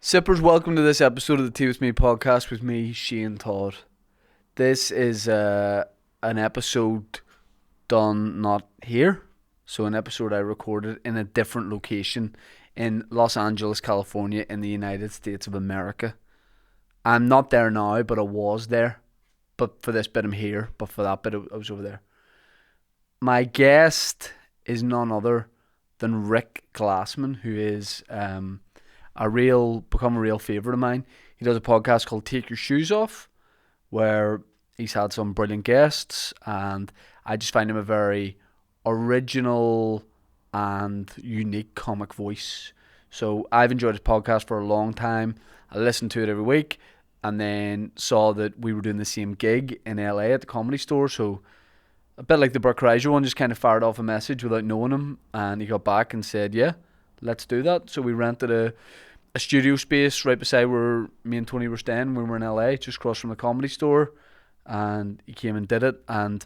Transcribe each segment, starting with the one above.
Sippers, welcome to this episode of the Tea With Me podcast with me, Shane Todd. This is an episode done not here, so an episode I recorded in a different location in Los Angeles, California, in the United States of America. I'm not there now, but I was there. But for this bit, I'm here. But for that bit, I was over there. My guest is none other than Rick Glassman, who is become a real favourite of mine. He does a podcast called Take Your Shoes Off, where he's had some brilliant guests, and I just find him a very original and unique comic voice. So I've enjoyed his podcast for a long time. I listen to it every week, and then saw that we were doing the same gig in LA at the Comedy Store, so a bit like the Burke Kreischer one, just kind of fired off a message without knowing him, and he got back and said, yeah, let's do that. So we rented a studio space right beside where me and Tony were staying when we were in LA, just across from the Comedy Store, and he came and did it. And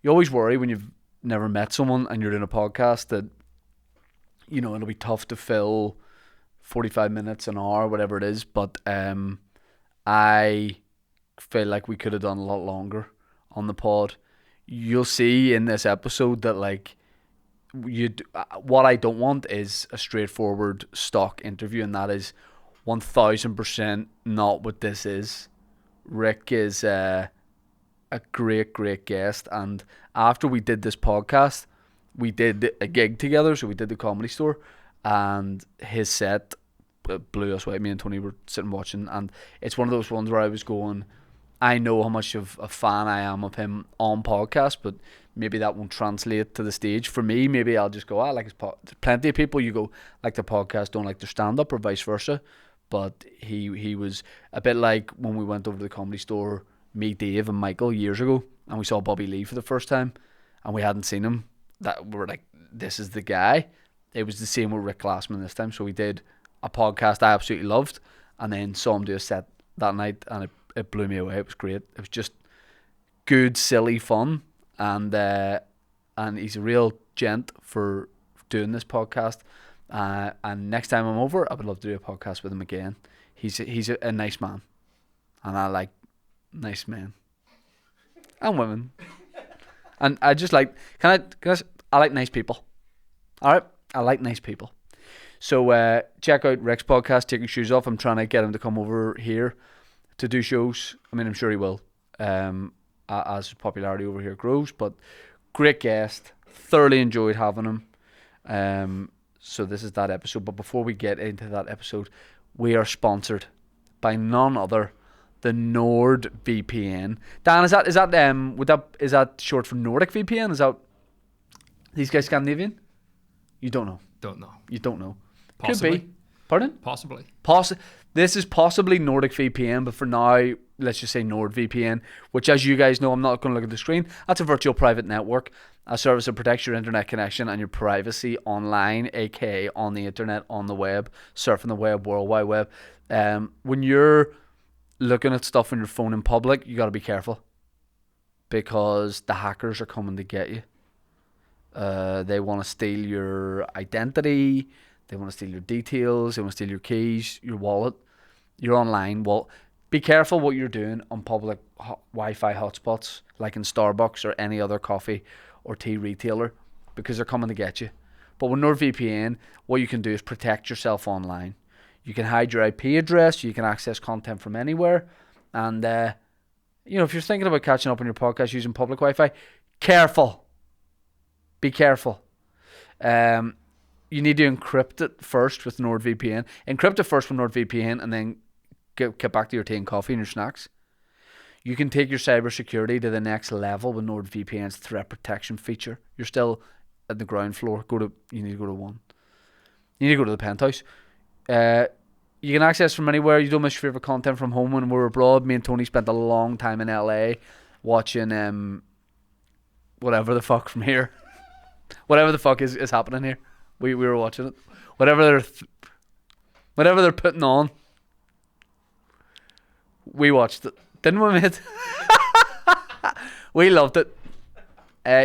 you always worry when you've never met someone and you're doing a podcast that, you know, it'll be tough to fill 45 minutes, an hour, whatever it is, but I feel like we could have done a lot longer on the pod. You'll see in this episode that, like, what I don't want is a straightforward stock interview, and that is 1000% not what this is. Rick is a great guest, and after we did this podcast, we did a gig together, so we did the Comedy Store, and his set blew us away. Me and Tony were sitting watching, and it's one of those ones where I was going, I know how much of a fan I am of him on podcast, but maybe that won't translate to the stage. For me, maybe I'll just go, I like his There's plenty of people you go, like the podcast, don't like their stand-up, or vice versa. But he was a bit like when we went over to the Comedy Store, me, Dave, and Michael years ago, and we saw Bobby Lee for the first time, and we hadn't seen him. That we were like, this is the guy. It was the same with Rick Glassman this time. So we did a podcast I absolutely loved, and then saw him do a set that night, and it blew me away. It was great. It was just good, silly fun, and he's a real gent for doing this podcast. And next time I'm over, I would love to do a podcast with him again. He's a nice man, and I like nice men and women, and I just like I like nice people. All right, I like nice people. So check out Rick's podcast, Take Your Shoes Off. I'm trying to get him to come over here to do shows. I mean, I'm sure he will, as his popularity over here grows. But great guest, thoroughly enjoyed having him. So this is that episode. But before we get into that episode, we are sponsored by none other than NordVPN. Dan, is that short for Nordic VPN? Is that these guys Scandinavian? You don't know. Don't know. You don't know. Possibly. Could be. Pardon? Possibly. This is possibly Nordic VPN, but for now, let's just say NordVPN, which, as you guys know, I'm not going to look at the screen. That's a virtual private network, a service that protects your internet connection and your privacy online, aka on the internet, on the web, surfing the web, World Wide Web. When you're looking at stuff on your phone in public, you got to be careful, because the hackers are coming to get you. They want to steal your identity. They want to steal your details. They want to steal your keys, your wallet, your online wallet. Be careful what you're doing on public Wi-Fi hotspots, like in Starbucks or any other coffee or tea retailer, because they're coming to get you. But with NordVPN, what you can do is protect yourself online. You can hide your IP address. You can access content from anywhere. And, if you're thinking about catching up on your podcast using public Wi-Fi, careful. Be careful. You need to encrypt it first with NordVPN. Encrypt it first with NordVPN, and then get back to your tea and coffee and your snacks. You can take your cybersecurity to the next level with NordVPN's threat protection feature. You're still at the ground floor. You need to go to one. You need to go to the penthouse. You can access from anywhere. You don't miss your favorite content from home when we're abroad. Me and Tony spent a long time in LA watching whatever the fuck from here. Whatever the fuck is happening here. We were watching it. Whatever they're putting on, we watched it. Didn't we, mate? We loved it.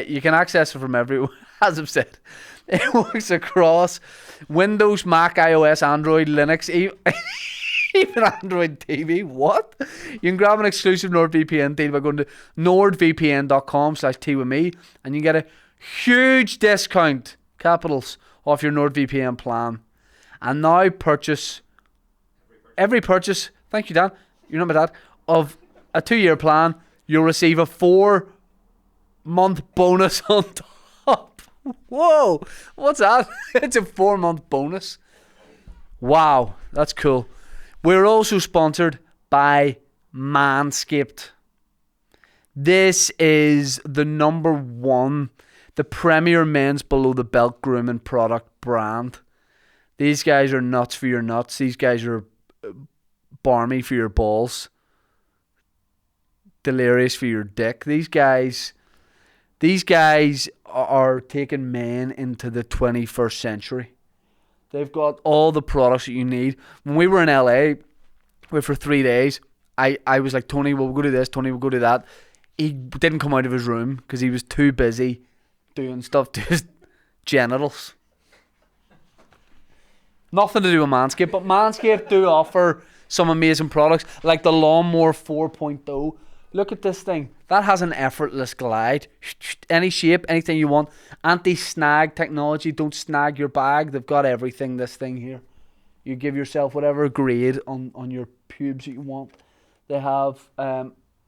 You can access it from everywhere, as I've said. It works across Windows, Mac, iOS, Android, Linux, cheap Android TV. What? You can grab an exclusive NordVPN deal by going to nordvpn.com/tea with me, and you get a huge discount, capitals, off your NordVPN plan. And now every purchase, thank you Dan, you're not my dad, of a 2-year plan, you'll receive a 4-month bonus on top. Whoa, what's that? It's a 4-month bonus. Wow, that's cool. We're also sponsored by Manscaped. This is the number one, the premier men's below the belt grooming product brand. These guys are nuts for your nuts. These guys are barmy for your balls. Delirious for your dick. These guys are taking men into the 21st century. They've got all the products that you need. When we were in LA, for 3 days, I was like, Tony, we'll go to this, Tony, we'll go to that. He didn't come out of his room because he was too busy doing stuff to his genitals. Nothing to do with Manscaped, but Manscaped do offer some amazing products, like the Lawnmower 4.0. Look at this thing. That has an effortless glide. Any shape, anything you want. Anti-snag technology. Don't snag your bag. They've got everything, this thing here. You give yourself whatever grade on your pubes that you want. They have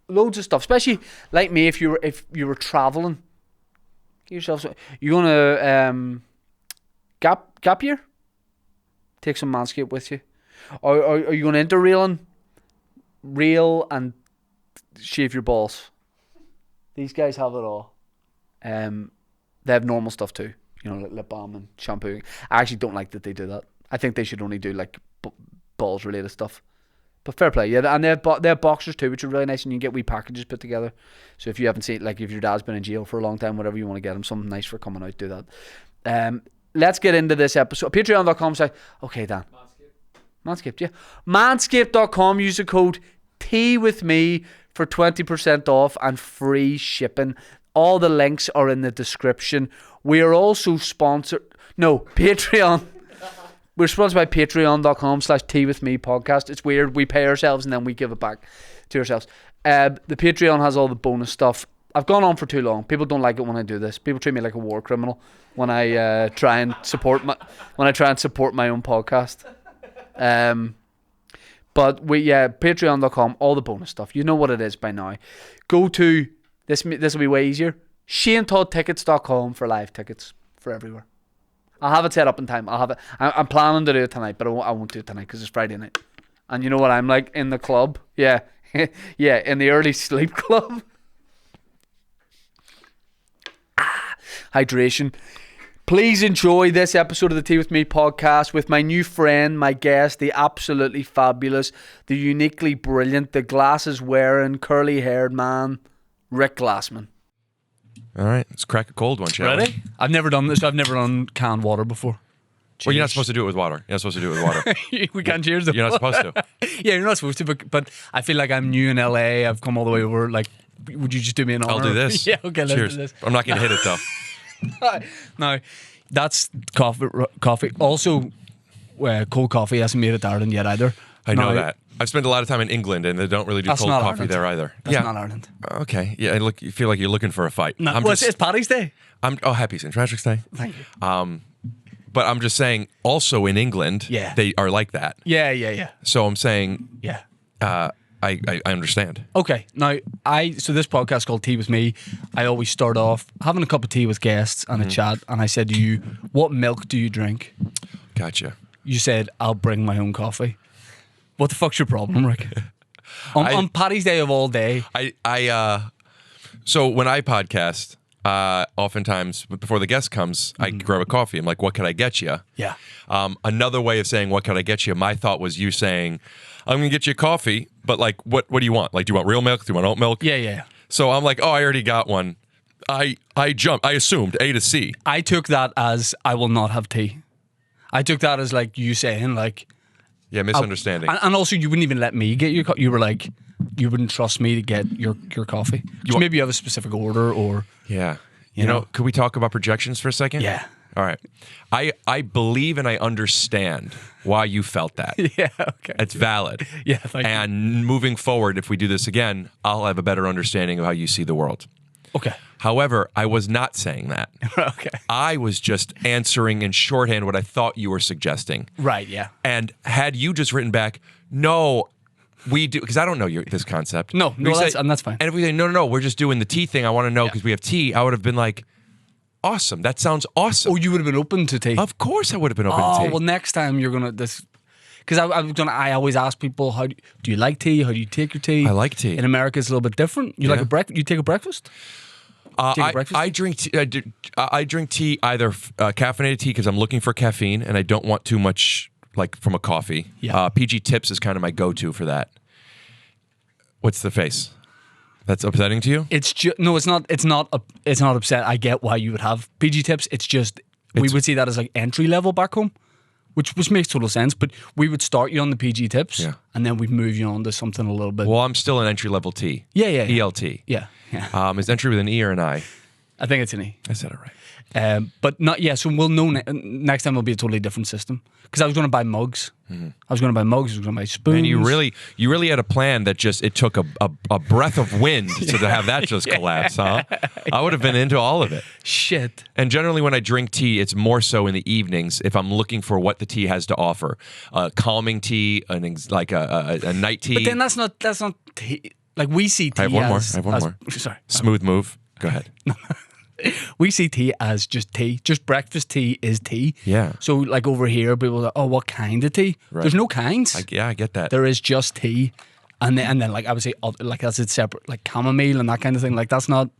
loads of stuff, especially like me, if you were traveling. Give yourself you want to gap year? Take some Manscaped with you. Or are you going into rail and shave your balls? These guys have it all. They have normal stuff too, like lip balm and shampoo. I actually don't like that they do that. I think they should only do like balls related stuff. But fair play, yeah. And they have boxers too, which are really nice, and you can get wee packages put together. So if you haven't seen, like if your dad's been in jail for a long time, whatever you want to get him, something nice for coming out, do that. Let's get into this episode. Patreon.com. Okay, Dan. Manscaped, yeah. Manscaped.com. Use the code TEAWITHME for 20% off and free shipping. All the links are in the description. We are also sponsored. No, Patreon. We're sponsored by patreon.com/teawithme podcast. It's weird. We pay ourselves and then we give it back to ourselves. The Patreon has all the bonus stuff. I've gone on for too long. People don't like it when I do this. People treat me like a war criminal when I try and support my own podcast. But patreon.com, all the bonus stuff. You know what it is by now. Go to this will be way easier. ShaneToddTickets.com for live tickets for everywhere. I'll have it set up in time. I'm planning to do it tonight, but I won't do it tonight because it's Friday night. And you know what I'm like in the club? Yeah. Yeah, in the early sleep club. Hydration. Please enjoy this episode of the Tea With Me podcast with my new friend, my guest, the absolutely fabulous, the uniquely brilliant, the glasses wearing, curly haired man, Rick Glassman. All right, let's crack a cold one, shall we? I've never done this. I've never done canned water before. Cheers. Well, you're not supposed to do it with water. We can't cheers. You're not supposed to. Yeah, you're not supposed to, but I feel like I'm new in LA. I've come all the way over. Like, would you just do me an honor? I'll do this. Yeah, okay, cheers. Let's do this. I'm not going to hit it, though. No, that's coffee. Also, cold coffee hasn't made it to Ireland yet either. I know that. I've spent a lot of time in England, and they don't really do cold coffee Ireland. There either. That's not Ireland. Okay. Yeah, you feel like you're looking for a fight. No, it's Paddy's Day. Happy St. Patrick's Day. Thank you. But I'm just saying, also in England, they are like that. Yeah. So I'm saying, yeah. I understand. Okay. Now, so this podcast is called Tea With Me. I always start off having a cup of tea with guests and a chat, and I said to you, what milk do you drink? Gotcha. You said, I'll bring my own coffee. What the fuck's your problem, Rick? On Paddy's Day of all day. So when I podcast, oftentimes before the guest comes, I grab a coffee. I'm like, what can I get you? Yeah. Another way of saying, what can I get you? My thought was you saying, I'm going to get you a coffee, but like, what do you want? Like, do you want real milk? Do you want oat milk? Yeah. So I'm like, I already got one. I jumped. I assumed A to C. I took that as I will not have tea. I took that as like you saying like... Yeah, misunderstanding. And also you wouldn't even let me get your coffee. You were like, you wouldn't trust me to get your coffee. Maybe you have a specific order or... Yeah. You know, could we talk about projections for a second? Yeah. All right. I believe and I understand why you felt that. Yeah, okay. It's valid. Yeah, thank you. And moving forward, if we do this again, I'll have a better understanding of how you see the world. Okay. However, I was not saying that. Okay. I was just answering in shorthand what I thought you were suggesting. Right, yeah. And had you just written back, no, we do, because I don't know this concept. No, that's fine. And if we say, no, we're just doing the tea thing, I want to know because we have tea, I would have been like, awesome. That sounds awesome. Oh, you would have been open to tea? Of course I would have been open to tea. Oh, well, next time you're going to... Because I always ask people, how do you like tea? How do you take your tea? I like tea. In America, it's a little bit different. You you take a breakfast? I drink tea, I drink tea, either caffeinated tea because I'm looking for caffeine and I don't want too much like from a coffee. Yeah. PG Tips is kind of my go-to for that. What's the face? That's upsetting to you? It's just no, it's not. It's not upset. I get why you would have PG Tips. It's just we would see that as like entry level back home, which makes total sense. But we would start you on the PG Tips, and then we'd move you on to something a little bit. Well, I'm still an entry level T. Yeah. ELT. Yeah. Is entry with an E or an I? I think it's an E. I said it right. But not so we'll know next time. It'll be a totally different system because I was going to buy mugs. Mm-hmm. I was going to buy mugs. I was going to buy spoons. And you really had a plan that just it took a breath of wind to have that just collapse, huh? I would have been into all of it. Shit. And generally, when I drink tea, it's more so in the evenings if I'm looking for what the tea has to offer. Calming tea, a night tea. But then that's not tea. Like we see tea. I have one more. Sorry. Smooth move. Go ahead. We see tea as just tea. Just breakfast tea is tea. Yeah. So like over here, people are like, oh, what kind of tea? Right. There's no kinds. I get that. There is just tea. And then like I would say, like that's it separate, like chamomile and that kind of thing. Like that's not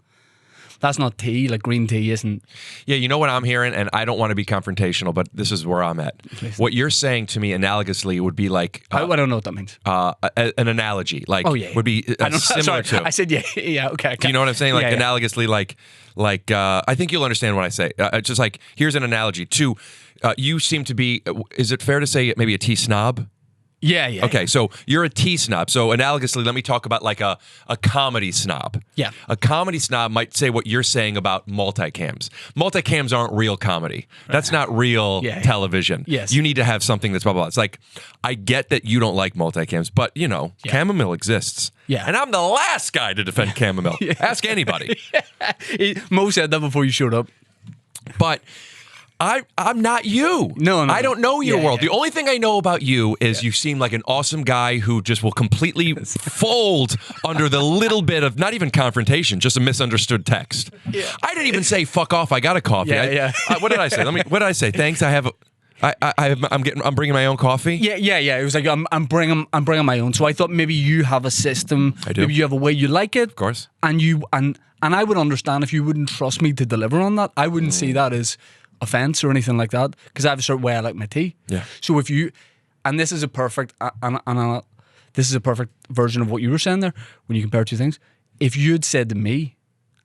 tea. Like green tea isn't. Yeah, you know what I'm hearing, and I don't want to be confrontational, but this is where I'm at. Please. What you're saying to me analogously would be like I don't know what that means. an analogy, like would be similar to. I said yeah, okay. Do you know what I'm saying? Like Yeah. analogously, like I think you'll understand what I say. Just like here's an analogy. Two, you seem to be. Is it fair to say maybe a tea snob? Yeah. Okay, so you're a tea snob. So analogously, let me talk about like a comedy snob. Yeah. A comedy snob might say what you're saying about multicams. Multicams aren't real comedy. That's not real television. Yes. You need to have something that's blah, blah, blah. It's like, I get that you don't like multicams, but, chamomile exists. Yeah. And I'm the last guy to defend chamomile. Ask anybody. Mo said that before you showed up. But I'm not you. No. I don't know your world. Yeah. The only thing I know about you is you seem like an awesome guy who just will completely fold under the little bit of not even confrontation, just a misunderstood text. Yeah. I didn't even say fuck off. I got a coffee. Yeah. What did I say? What did I say? Thanks. I'm bringing my own coffee. Yeah. It was like I'm bringing my own. So I thought maybe you have a system. I do. Maybe you have a way you like it. Of course. And I would understand if you wouldn't trust me to deliver on that. I wouldn't see that as offense or anything like that because I have a certain way I like my tea. Yeah. So if you, and this is a perfect this is a perfect version of what you were saying there when you compare two things. If you'd said to me,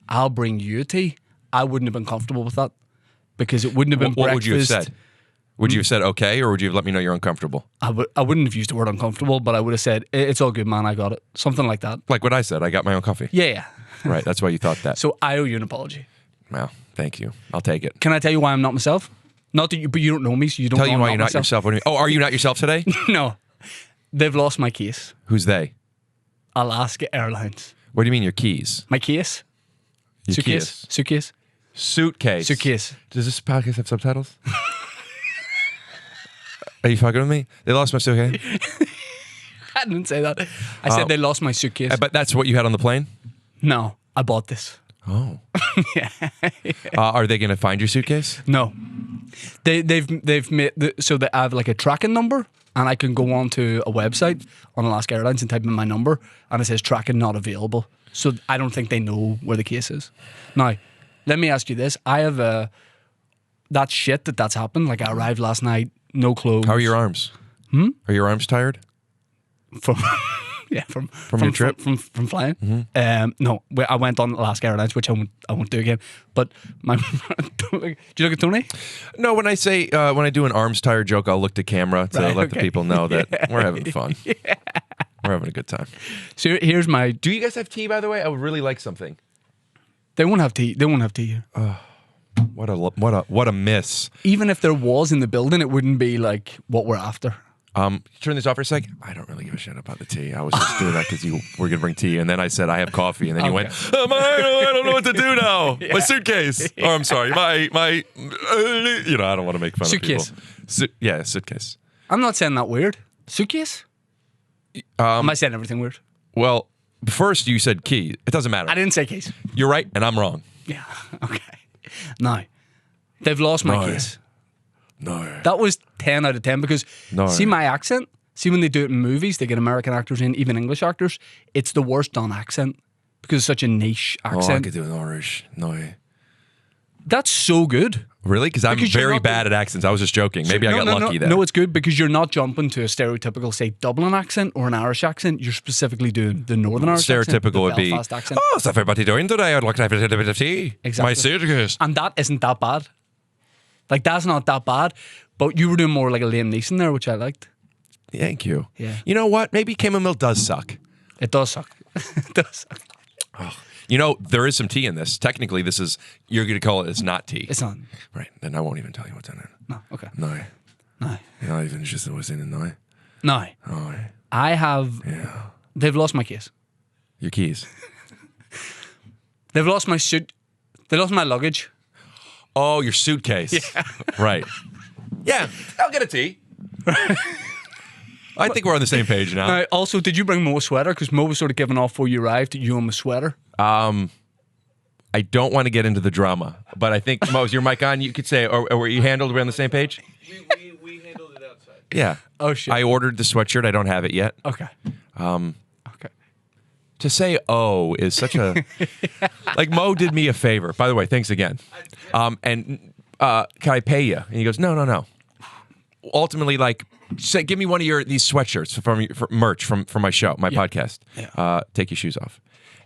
"I'll bring you a tea," I wouldn't have been comfortable with that because it wouldn't have been. What would you have said? Would you have said okay, or would you have let me know you're uncomfortable? I wouldn't have used the word uncomfortable, but I would have said, "It's all good, man. I got it." Something like that. Like what I said. I got my own coffee. Yeah. Right. That's why you thought that. So I owe you an apology. Well, thank you. I'll take it. Can I tell you why I'm not myself? Not that you, but you don't know me, so you don't. Tell know you I'm why you're not yourself. Are you not yourself today? No, they've lost my case. Who's they? Alaska Airlines. What do you mean your keys? My case. Your Suitcase. keys. Suitcase. Suitcase. Does this podcast have subtitles? Are you fucking with me? They lost my suitcase. I didn't say that. I said they lost my suitcase. But that's what you had on the plane? No, I bought this. Oh. Yeah. Are they going to find your suitcase? No. They've made so that I have like a tracking number, and I can go on to a website on Alaska Airlines and type in my number, and it says tracking not available. So I don't think they know where the case is. Now, let me ask you this: I have that shit that's happened. Like I arrived last night, no clothes. How are your arms? Are your arms tired? From your trip? from flying. No, I went on Alaska Airlines, which I won't do again. But do you look at Tony? No, when I say when I do an arms tired joke, I'll look to camera to let the people know that we're having fun. Yeah. We're having a good time. So here's my. Do you guys have tea, by the way? I would really like something. They won't have tea. They won't have tea here. What a miss. Even if there was in the building, it wouldn't be like what we're after. Turn this off for a sec. I don't really give a shit about the tea. I was just doing that because you were going to bring tea. And then I said, I have coffee. And then you went, I don't know what to do now. Yeah. My suitcase. Oh, I'm sorry. My I don't want to make fun suitcase. of people. Yeah, suitcase. I'm not saying that weird. Suitcase? Am I saying everything weird? Well, first you said key. It doesn't matter. I didn't say case. You're right, and I'm wrong. Yeah, okay. No. They've lost my case. No. That was 10 out of 10 because see my accent? See when they do it in movies, they get American actors in, even English actors, it's the worst done accent because it's such a niche accent. Oh, I could do an Irish. No. That's so good. Really? Because I'm very bad at accents. I was just joking. Maybe I got lucky there. No, it's good because you're not jumping to a stereotypical, say, Dublin accent or an Irish accent. You're specifically doing the Northern Irish accent. Stereotypical would be, accent. Oh, what's everybody doing today? I'd like to have a little bit of tea. Exactly. My suitcase. And that isn't that bad. Like, that's not that bad. But you were doing more like a Liam Neeson there, which I liked. Thank you. Yeah. You know what? Maybe chamomile does suck. It does suck. It does suck. Oh. You know, there is some tea in this. Technically, this is, you're going to call it's not tea. It's not. Right. Then I won't even tell you what's in it. No. Okay. No. No. You're not even just what's in it, no. No. Oh. I have. Yeah. They've lost my case. Your keys. They've lost my suit. They lost my luggage. Oh, your suitcase. Yeah. Right. Yeah. I'll get a tea. I think we're on the same page now. Also, did you bring Mo's sweater? Because Mo was sort of giving off before you arrived. You own a sweater. I don't want to get into the drama, but I think, Mo, is your mic on? You could say, or were you handled? We're on the same page? We handled it outside. Yeah. Oh, shit. I ordered the sweatshirt. I don't have it yet. Okay. Okay. To say "oh" is such a... Like, Mo did me a favor. By the way, thanks again. Can I pay you? And he goes, no. Ultimately, like, say, give me one of these sweatshirts for merch from my show, my podcast. Yeah. Take your shoes off.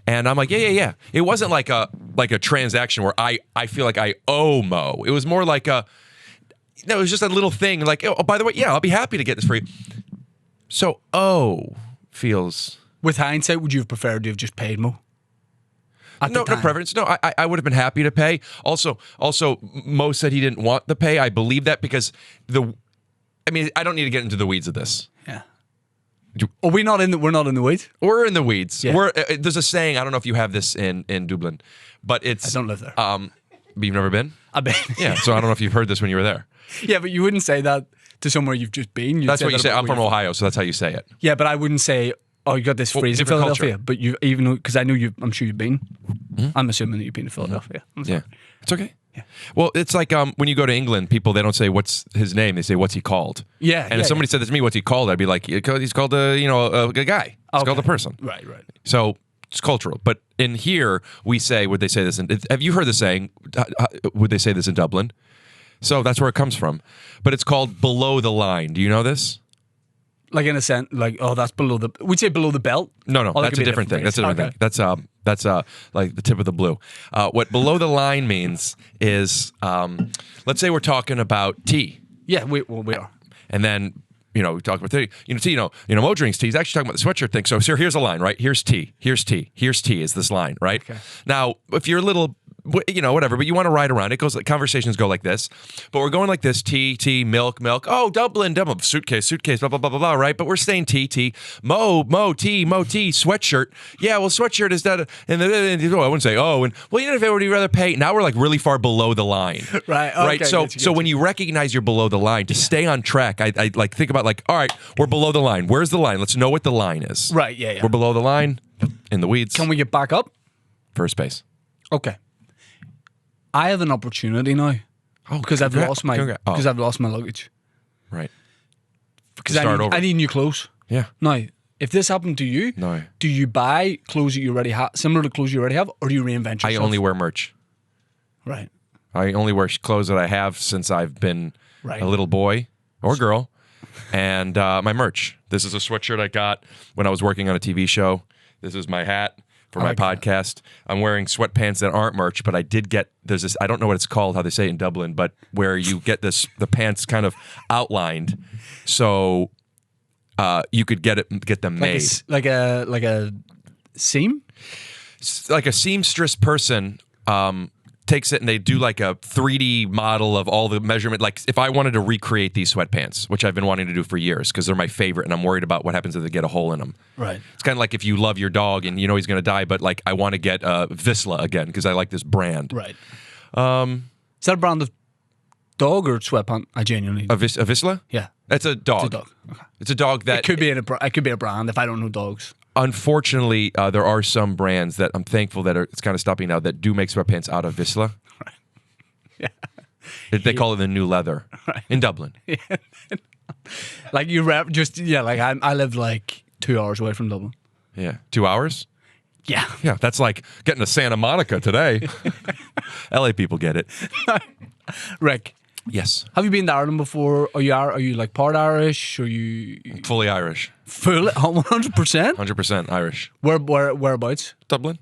And I'm like, yeah. It wasn't like a transaction where I feel like I owe Mo. It was more like it was just a little thing. Like, oh, by the way, yeah, I'll be happy to get this for you. So, feels... With hindsight, would you have preferred to have just paid Mo? No preference. No, I would have been happy to pay. Also, Mo said he didn't want the pay. I believe that because I don't need to get into the weeds of this. Yeah. We're not in the weeds. We're in the weeds. Yeah. There's a saying. I don't know if you have this in Dublin, but it's. I don't live there. You've never been? I've been. Yeah. So I don't know if you've heard this when you were there. Yeah, but you wouldn't say that to somewhere you've just been. That's what you say. I'm from Ohio, so that's how you say it. Yeah, but I wouldn't say, oh, you got this phrase in Philadelphia. Culture. But you, even because I know you, I'm sure you've been. Mm-hmm. I'm assuming that you've been to Philadelphia. Yeah, it's okay. Yeah. Well, it's like when you go to England, people, they don't say what's his name. They say what's he called. Yeah. And if somebody said this to me, what's he called? I'd be like, he's called a guy. He's called a person. Right. So it's cultural. But in here, we say, would they say this? Have you heard the saying? Would they say this in Dublin? So that's where it comes from. But it's called below the line. Do you know this? Like in a sense, like, oh, that's below the. We'd say below the belt. No, that's a different thing. That's a different thing. That's like the tip of the blue. What below the line means is, let's say we're talking about tea. Yeah, we are. And then we talk about tea. Tea. Mo drinks tea. He's actually talking about the sweatshirt thing. So here's a line, right? Here's tea. Here's tea. Here's tea. Is this line, right? Okay. Now, if you're a little. Whatever, but you want to ride around. Conversations go like this, but we're going like this: tea, milk. Oh, Dublin, suitcase, blah blah blah blah blah. Right? But we're saying tea, Mo, tea, sweatshirt. Yeah, well, sweatshirt is that, and I wouldn't say and if would you rather pay? Now we're like really far below the line, right? Okay, right. So when you recognize you're below the line, to stay on track, I like think about like, all right, we're below the line. Where's the line? Let's know what the line is. Right. Yeah. We're below the line, in the weeds. Can we get back up? First base. Okay. I have an opportunity now because I've lost my luggage. Right. Because I need new clothes. Yeah. Now, if this happened to you, do you buy clothes that you already have, similar to clothes you already have, or do you reinvent yourself? I only wear merch. Right. I only wear clothes that I have since I've been a little boy or girl, and my merch. This is a sweatshirt I got when I was working on a TV show. This is my hat. For my podcast, I'm wearing sweatpants that aren't merch, but I did get there's this. I don't know what it's called, how they say it in Dublin, but where you get the pants kind of outlined, so you could get them made like a seam, like a seamstress person takes it and they do like a 3D model of all the measurement. Like if I wanted to recreate these sweatpants, which I've been wanting to do for years because they're my favorite and I'm worried about what happens if they get a hole in them. Right. It's kind of like if you love your dog and you know he's going to die, but like I want to get Vissla again because I like this brand. Right. Is that a brand of dog or sweatpant? I genuinely... A Vissla? Yeah. It's a dog. It's a dog. Okay. It's a dog that... It could be a brand if I don't know dogs. Unfortunately, there are some brands that I'm thankful that it's kind of stopping now that do make sweatpants out of Vissla. Right. Yeah. They call it the new leather in Dublin. Yeah. Like like I live like 2 hours away from Dublin. Yeah. 2 hours? Yeah. Yeah, that's like getting to Santa Monica today. LA people get it. Rick. Yes. Have you been to Ireland before? Are you like part Irish? Are you Fully Irish. full 100%? 100% Irish. Whereabouts? Dublin?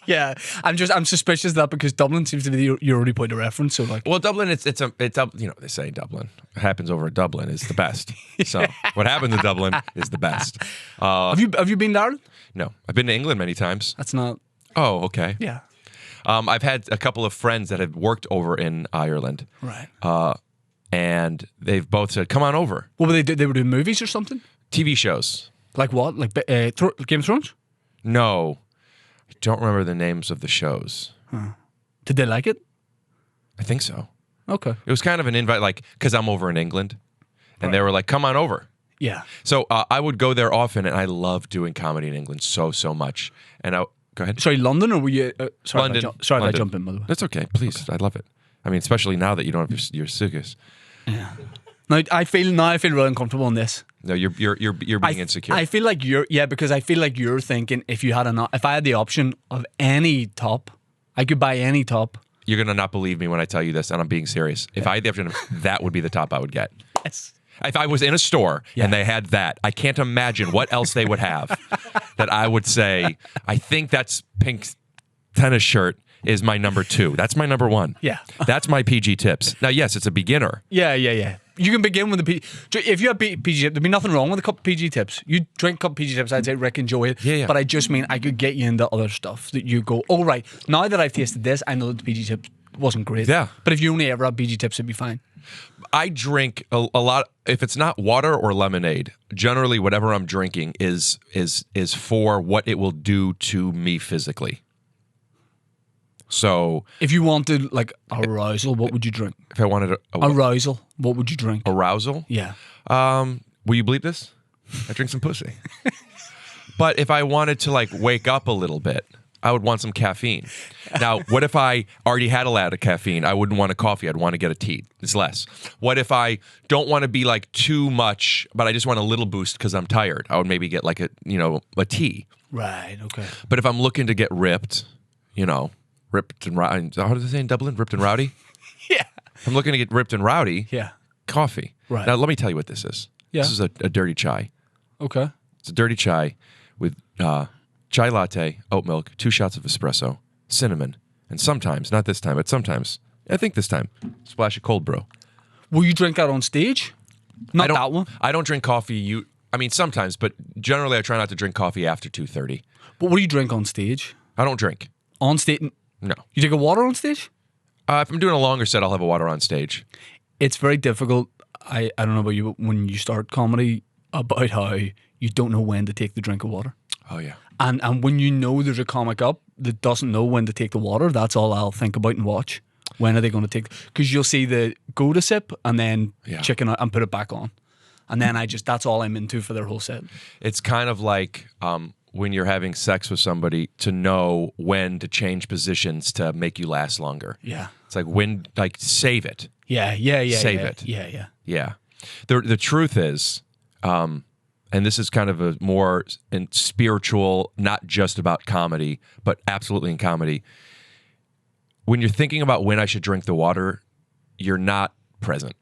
Yeah, I'm suspicious of that because Dublin seems to be your only point of reference. So like, Well, Dublin, it's you know, they say Dublin. What happens over in Dublin is the best. So what happens in Dublin is the best. have you been to Ireland? No, I've been to England many times. That's not. Oh, okay. Yeah. I've had a couple of friends that have worked over in Ireland. Right. And they've both said, "Come on over." What were they? They were doing movies or something? TV shows. Like what? Like Game of Thrones? No, I don't remember the names of the shows. Did they like it? I think so. Okay. It was kind of an invite, like, because I'm over in England. And they were like, "Come on over." Yeah. So I would go there often, and I love doing comedy in England so much. And go ahead. Sorry, London, or were you? Sorry, London. If I London. jump in, by the way. That's okay. Please, I love it. I mean, especially now that you don't have your suitcase. Yeah. Now I feel really uncomfortable in this. No, you're being insecure. I feel like because I feel like you're thinking if I had the option of any top, I could buy any top. You're gonna not believe me when I tell you this, and I'm being serious. If I had the option, that would be the top I would get. Yes. If I was in a store and they had that, I can't imagine what else they would have that I would say, I think that's pink tennis shirt is my number 2. That's my number 1. Yeah. That's my PG tips. Now, yes, it's a beginner. Yeah. You can begin with the PG. If you have PG tips, there'd be nothing wrong with a couple of PG tips. You drink a couple of PG tips, I'd say, Rick, enjoy it. Yeah. But I just mean I could get you into other stuff that you go, oh, right, now that I've tasted this, I know that the PG tips wasn't great. Yeah. But if you only ever have PG tips, it'd be fine. I drink a lot. If it's not water or lemonade, generally whatever I'm drinking is for what it will do to me physically. So if you wanted like arousal, what would you drink? If I wanted arousal, what would you drink? Arousal? Yeah. Will you bleep this? I drink some pussy. But if I wanted to like wake up a little bit, I would want some caffeine. Now, what if I already had a lot of caffeine? I wouldn't want a coffee. I'd want to get a tea. It's less. What if I don't want to be like too much, but I just want a little boost because I'm tired? I would maybe get like a tea. Right. Okay. But if I'm looking to get ripped, ripped and rowdy. How do they say in Dublin? Ripped and rowdy? Yeah. If I'm looking to get ripped and rowdy. Yeah. Coffee. Right. Now, let me tell you what this is. Yeah. This is a dirty chai. Okay. It's a dirty chai with chai latte, oat milk, 2 shots of espresso, cinnamon, and sometimes, not this time, but sometimes, I think this time, splash of cold brew. Will you drink that on stage? Not that one. I don't drink coffee. Sometimes, but generally I try not to drink coffee after 2:30. But what do you drink on stage? I don't drink. On stage? No. You take a water on stage? If I'm doing a longer set, I'll have a water on stage. It's very difficult. I don't know about you, but when you start comedy, about how you don't know when to take the drink of water. Oh, yeah. And when you know there's a comic up that doesn't know when to take the water, that's all I'll think about and watch. When are they going to take? Because you'll see the go to sip and then chicken out and put it back on. And then that's all I'm into for their whole set. It's kind of like when you're having sex with somebody to know when to change positions to make you last longer. Yeah. It's like save it. Yeah. Save it. Yeah. Yeah. The truth is, and this is kind of a more spiritual, not just about comedy, but absolutely in comedy. When you're thinking about when I should drink the water, you're not present.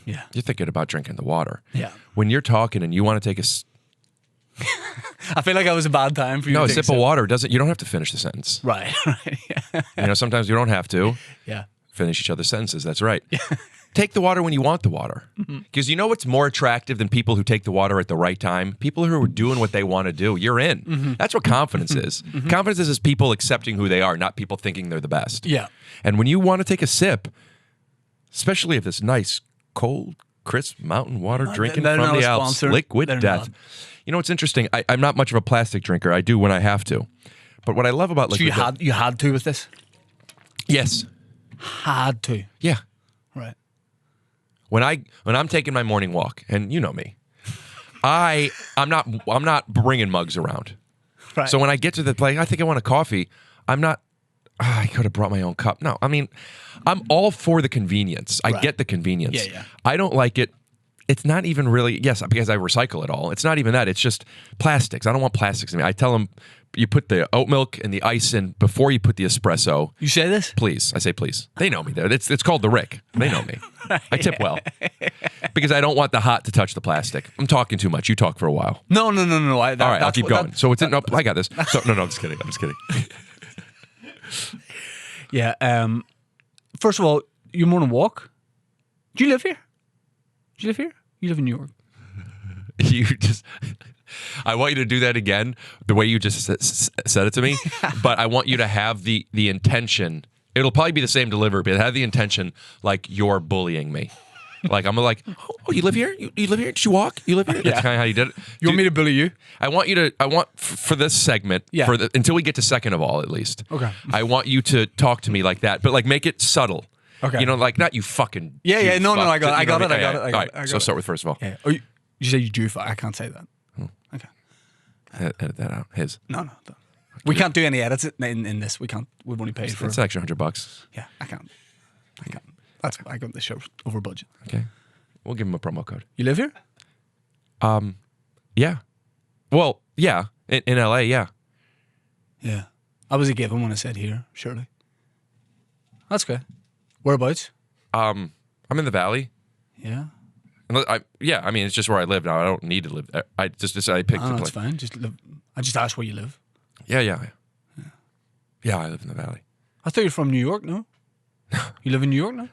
Yeah. You're thinking about drinking the water. Yeah. When you're talking and you want to take I feel like that was a bad time for you. No, to a take sip of water doesn't. You don't have to finish the sentence. Right. Yeah. Sometimes you don't have to. Yeah. Finish each other's sentences. That's right. take the water when you want the water. Because you know what's more attractive than people who take the water at the right time? People who are doing what they want to do. You're in. That's what confidence is. Confidence is people accepting who they are, not people thinking they're the best. Yeah. And when you want to take a sip, especially of this nice, cold, crisp mountain water drinking they're from not the a Alps, sponsor. liquid They're death. not. You know what's interesting? I'm not much of a plastic drinker. I do when I have to. But what I love about So liquid you had to with this? Yes. Had to. Yeah. Right. When I'm taking my morning walk, and you know me, I'm not bringing mugs around. Right. So when I get to the place, I think I want a coffee. I'm not. I could have brought my own cup. No, I mean, I'm all for the convenience. I get the convenience. Yeah. I don't like it. It's not even really, yes, because I recycle it all. It's not even that. It's just plastics. I don't want plastics in me. I tell them, you put the oat milk and the ice in before you put the espresso. You say this? Please. I say please. They know me there. It's called the Rick. They know me. I tip well. Because I don't want the hot to touch the plastic. I'm talking too much. You talk for a while. No. All right, I'll keep going. So it's no, I got this. So no, I'm just kidding. Yeah. First of all, you want to walk? Do you live here? You live in New York. You just. I want you to do that again, the way you just said it to me. But I want you to have the intention. It'll probably be the same delivery, but have the intention like you're bullying me. Like I'm like, oh, you live here? You live here? Did you walk? You live here? That's kind of how you did it. You want me to bully you? I want for this segment, until we get to second of all, at least. Okay. I want you to talk to me like that, but like make it subtle. Okay. You know, like not you fucking. Yeah. No. I got it. I got All it. right. So start with first of all. Yeah. Oh, you say you do fuck. I can't say that. Okay. Edit that out. His. No. Don't. We can't do any edits in this. We can't. We've only paid for. It's an extra $100. Yeah. I can't. I got the show over budget. Okay. We'll give him a promo code. You live here? Yeah. Well, yeah. In LA, yeah. Yeah. I was a given when I said here, surely. That's good. Whereabouts? I'm in the Valley. Yeah. I mean, it's just where I live now. I don't need to live there. I just decided I picked the That's place. fine. I just asked where you live. Yeah, I live in the Valley. I thought you were from New York, no? You live in New York now?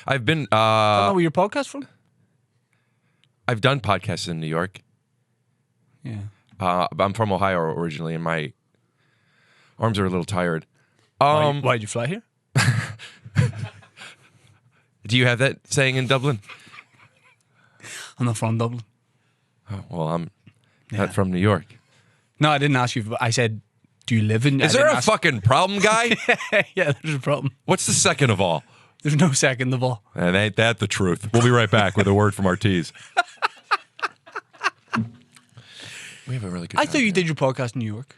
I've been. I don't know where your podcast from? I've done podcasts in New York. Yeah. I'm from Ohio originally, and my arms are a little tired. Why did you fly here? Do you have that saying in Dublin? I'm not from Dublin. Oh, well, I'm not from New York. No, I didn't ask you. I said, do you live in... Is there a fucking problem, guy? Yeah, there's a problem. What's the second of all? There's no second of all. And ain't that the truth? We'll be right back with a word from our teas. We have a really good I thought you did your podcast in New York.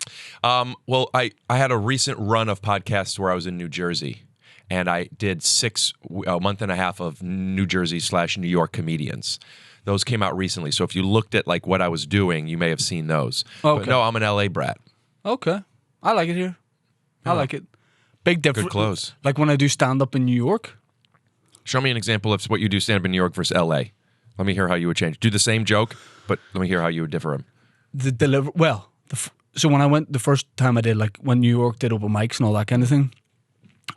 Well, I had a recent run of podcasts where I was in New Jersey, and I did a month and a half of New Jersey / New York comedians. Those came out recently, so if you looked at like what I was doing, you may have seen those. Okay. But no, I'm an LA brat. Okay. I like it here. I like it. Big difference. Good clothes. Like when I do stand-up in New York. Show me an example of what you do stand-up in New York versus LA. Let me hear how you would change. Do the same joke, but let me hear how you would differ them. So when I went the first time I did, like when New York did open mics and all that kind of thing,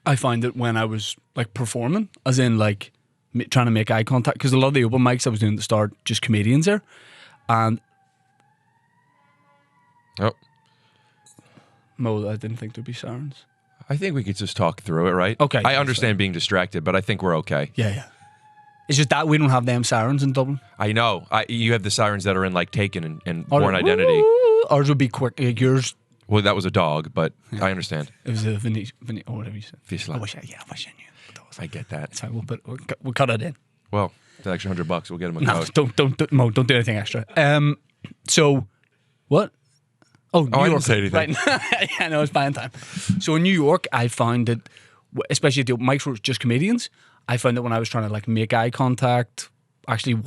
I find that when I was like performing, as in like trying to make eye contact, because a lot of the open mics I was doing at the start, just comedians there, and I didn't think there'd be sirens. I think we could just talk through it, right? Okay. I understand being distracted, but I think we're okay. Yeah. It's just that we don't have them sirens in Dublin. I know. You have the sirens that are in like Taken and Born Identity. Ours would be quick. Like yours. Well, that was a dog, but I understand. It was a or whatever you said. Vizsla. I wish I knew. But that was I get that. It's fine. We'll cut it in. Well, the extra $100, we'll get them a No, code. don't do anything extra. So, what? Oh, New I York. didn't say anything. Right. Yeah, no, it's buying time. So in New York, I found that, especially at the open mics where it's just comedians, I found that when I was trying to like make eye contact, actually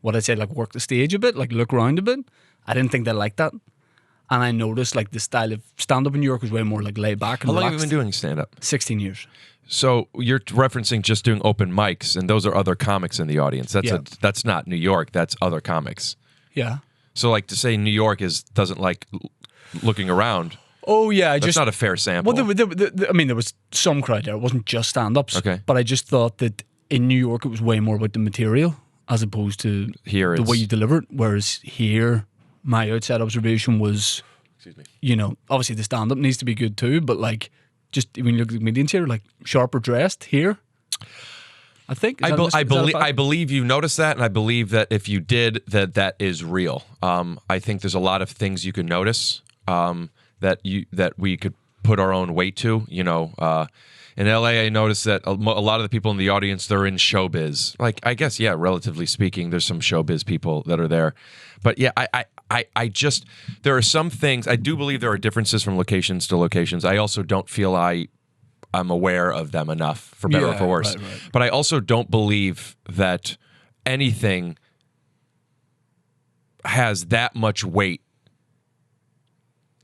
what I'd say like work the stage a bit, like look around a bit, I didn't think they liked that. And I noticed like the style of stand-up in New York was way more like laid back and How long relaxed. have you been doing stand-up? 16 years. So you're referencing just doing open mics, and those are other comics in the audience. That's not New York. That's other comics. Yeah. So like to say New York doesn't like looking around. Oh yeah, That's not a fair sample. Well, there was some crowd there. It wasn't just stand-ups. Okay. But I just thought that in New York, it was way more about the material as opposed to Here the way it's- you deliver it. Whereas here, my outside observation was, Excuse me. you know, obviously the stand-up needs to be good too, but like, just when you look at the comedians here, like sharper dressed here. I think. I believe you noticed that, and I believe that if you did, that is real. I think there's a lot of things you can notice that we could put our own weight to. You know, in LA, I noticed that a lot of the people in the audience, they're in showbiz. Like, I guess, yeah, relatively speaking, there's some showbiz people that are there. But yeah, I just, there are some things, I do believe there are differences from locations to locations. I also don't feel I'm aware of them enough, for better or for worse. Right. But I also don't believe that anything has that much weight,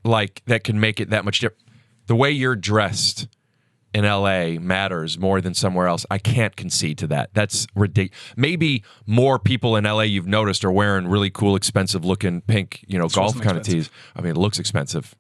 like that can make it that much different. The way you're dressed in LA matters more than somewhere else. I can't concede to that. That's ridiculous. Maybe more people in LA you've noticed are wearing really cool, expensive looking pink, golf kind of tees. I mean, it looks expensive.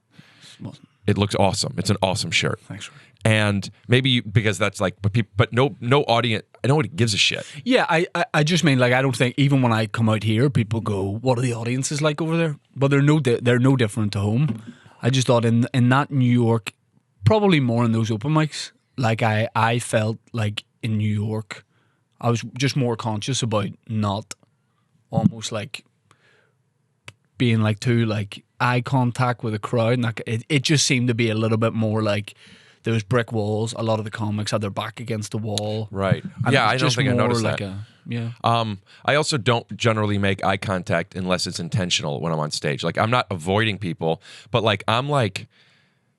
It looks awesome. It's an awesome shirt. Thanks, Rick. And maybe because that's like, but no audience, nobody gives a shit. Yeah, I just mean, like, I don't think, even when I come out here, people go, what are the audiences like over there? But they're no different to home. I just thought in that New York, probably more in those open mics, like I felt like in New York, I was just more conscious about not almost like being like too like eye contact with a crowd. And like, it just seemed to be a little bit more like there was brick walls. A lot of the comics had their back against the wall. Right. And Yeah, it was I don't just think I more noticed like that. Yeah. I also don't generally make eye contact unless it's intentional when I'm on stage. Like, I'm not avoiding people, but like I'm like,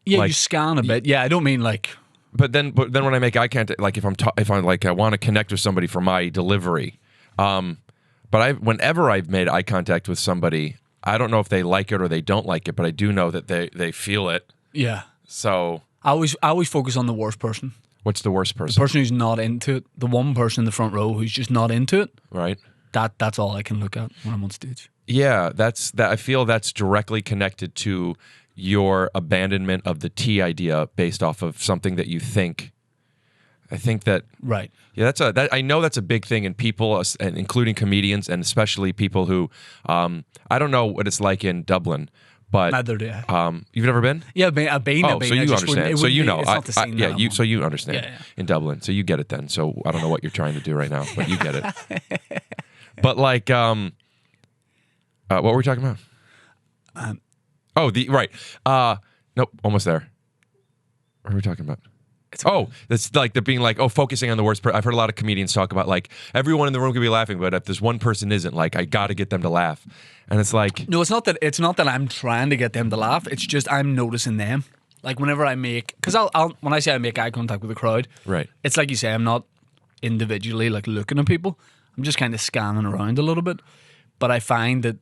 Yeah, like, you scan a bit. Yeah, I don't mean like. But then when I make eye contact, like if I'm like I want to connect with somebody for my delivery, but whenever I've made eye contact with somebody, I don't know if they like it or they don't like it, but I do know that they feel it. Yeah. So I always focus on the worst person. what's the worst person? The person who's not into it. The one person in the front row who's just not into it. Right. That's all I can look at when I'm on stage. Yeah, I feel that's directly connected to your abandonment of the tea idea based off of something that you think. I think that Right. Yeah, I know that's a big thing in people, and including comedians, and especially people who I don't know what it's like in Dublin, but Neither do I. you've never been. Yeah, I've been. Oh, so you understand. So you know. It's not the same. Yeah, so you understand Yeah. in Dublin. So you get it then. So I don't know what you're trying to do right now, but you get it. But like, what were we talking about? Right. Nope, almost there. What are we talking about? That's like the being like, focusing on the worst. I've heard a lot of comedians talk about like everyone in the room could be laughing, but if this one person isn't, like I got to get them to laugh, and it's like No, it's not that I'm trying to get them to laugh. It's just I'm noticing them. Like whenever I make, because I'll when I say I make eye contact with the crowd, right. It's like you say, I'm not individually like looking at people. I'm just kind of scanning around a little bit. But I find that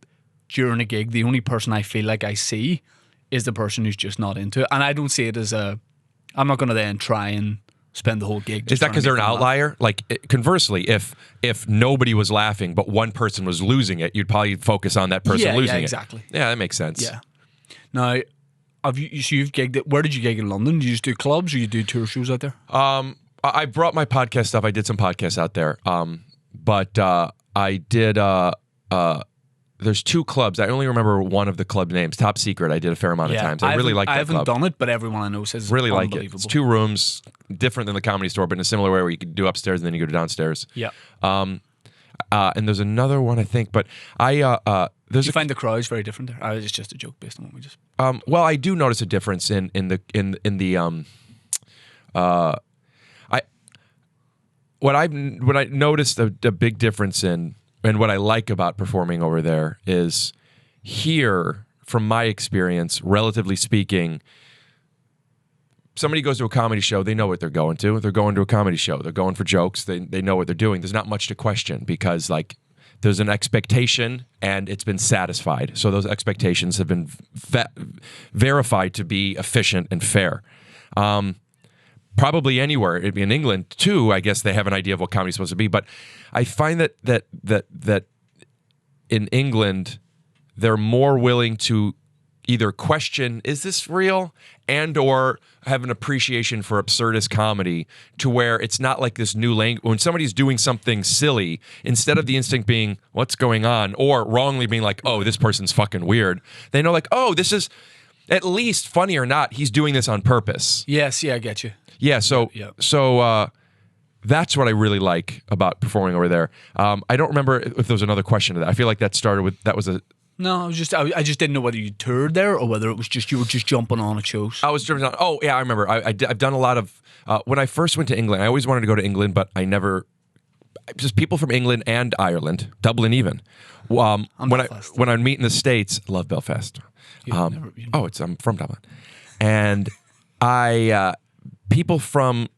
during a gig, the only person I feel like I see is the person who's just not into it, and I don't see it as I'm not going to then try and spend the whole gig. Is that because they're an outlier? Like conversely, if nobody was laughing but one person was losing it, you'd probably focus on that person losing yeah, exactly. it. Yeah, that makes sense. Yeah. Now, you've gigged it. Where did you gig in London? Did you just do clubs or you do tour shows out there? I brought my podcast stuff. I did some podcasts out there. But I did. There's two clubs. I only remember one of the club names. Top Secret. I did a fair amount of times. I really like that I haven't club. done it, but everyone I know says Really it's like it. unbelievable. It's 2 rooms, different than the Comedy Store, but in a similar way where you could do upstairs and then you go downstairs. Yeah. And there's another one I think, but there's You find the crowds very different there. It's just a joke based on what we just. well, I do notice a difference in the what I noticed a big difference in, and what I like about performing over there is here, from my experience, relatively speaking, somebody goes to a comedy show, they know what they're going to. They're going to a comedy show. They're going for jokes. They know what they're doing. There's not much to question because like there's an expectation and it's been satisfied. So those expectations have been verified to be efficient and fair. Probably anywhere in England too, I guess they have an idea of what comedy is supposed to be. But I find that in England, they're more willing to either question, is this real? And or have an appreciation for absurdist comedy to where it's not like this new language. When somebody's doing something silly, instead of the instinct being, what's going on? Or wrongly being like, oh, this person's fucking weird. They know like, oh, this is at least funny or not, he's doing this on purpose. Yes, yeah, I get you. Yeah, so that's what I really like about performing over there. I don't remember if there was another question to that. I feel like that started with, that was a... No, I just didn't know whether you toured there or whether it was just you were just jumping on at shows. I was jumping on. Oh yeah, I remember. I've done a lot of when I first went to England. I always wanted to go to England, but I never. Just people from England and Ireland, Dublin even. When I meet in the States, I love Belfast. I'm from Dublin, and people from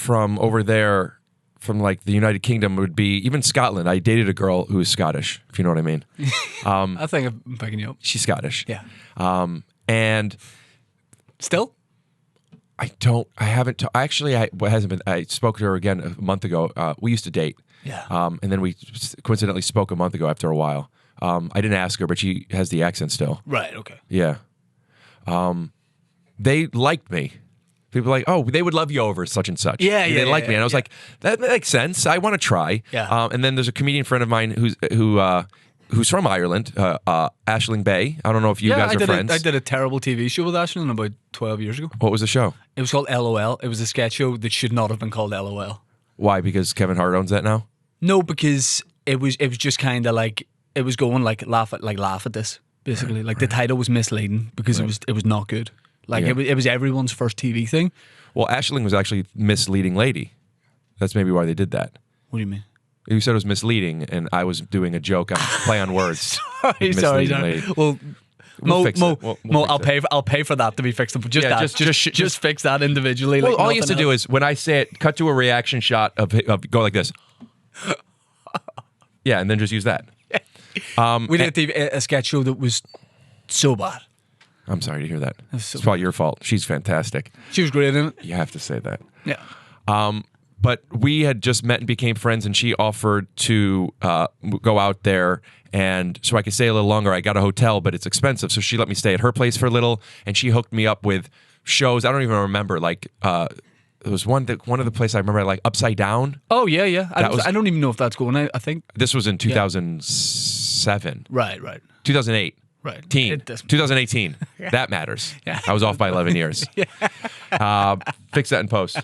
over there. From like the United Kingdom would be even Scotland. I dated a girl who was Scottish, if you know what I mean. I think I'm picking you up. She's Scottish. Yeah. And still, I haven't. What hasn't been. I spoke to her again a month ago. We used to date. Yeah. And then we coincidentally spoke a month ago after a while. I didn't ask her, but she has the accent still. Right. Okay. Yeah. They liked me. People were like, oh, they would love you over such and such. Yeah, They like me. And I was like, that makes sense. I want to try. Yeah. And then there's a comedian friend of mine who's from Ireland, Aisling Bay. I don't know if you guys are friends. I did a terrible TV show with Aisling about 12 years ago. What was the show? It was called LOL. It was a sketch show that should not have been called LOL. Why? Because Kevin Hart owns that now? No, because it was just kind of like, it was going like laugh at this, basically. Like the title was misleading because it was not good. Like it was everyone's first TV thing. Well, Aisling was actually misleading lady. That's maybe why they did that. What do you mean? You said it was misleading, and I was doing a joke on play on words. sorry. Lady. Well, We'll fix it. We'll I'll pay for that to be fixed. Just fix that individually. Well, like all you have to do is when I say it, cut to a reaction shot of go like this. Yeah, and then just use that. We did a sketch show that was so bad. I'm sorry to hear that. It's probably your fault. She's fantastic. She was great in it. You have to say that. Yeah. But we had just met and became friends, and she offered to go out there, and so I could stay a little longer. I got a hotel, but it's expensive, so she let me stay at her place for a little, and she hooked me up with shows. I don't even remember. Like there was one of the places I remember, like Upside Down. Oh yeah. I don't even know if that's going. I think this was in 2007. Right. 2008. Right. 2018. Yeah. That matters. Yeah. I was off by 11 years. Yeah. Fix that in post.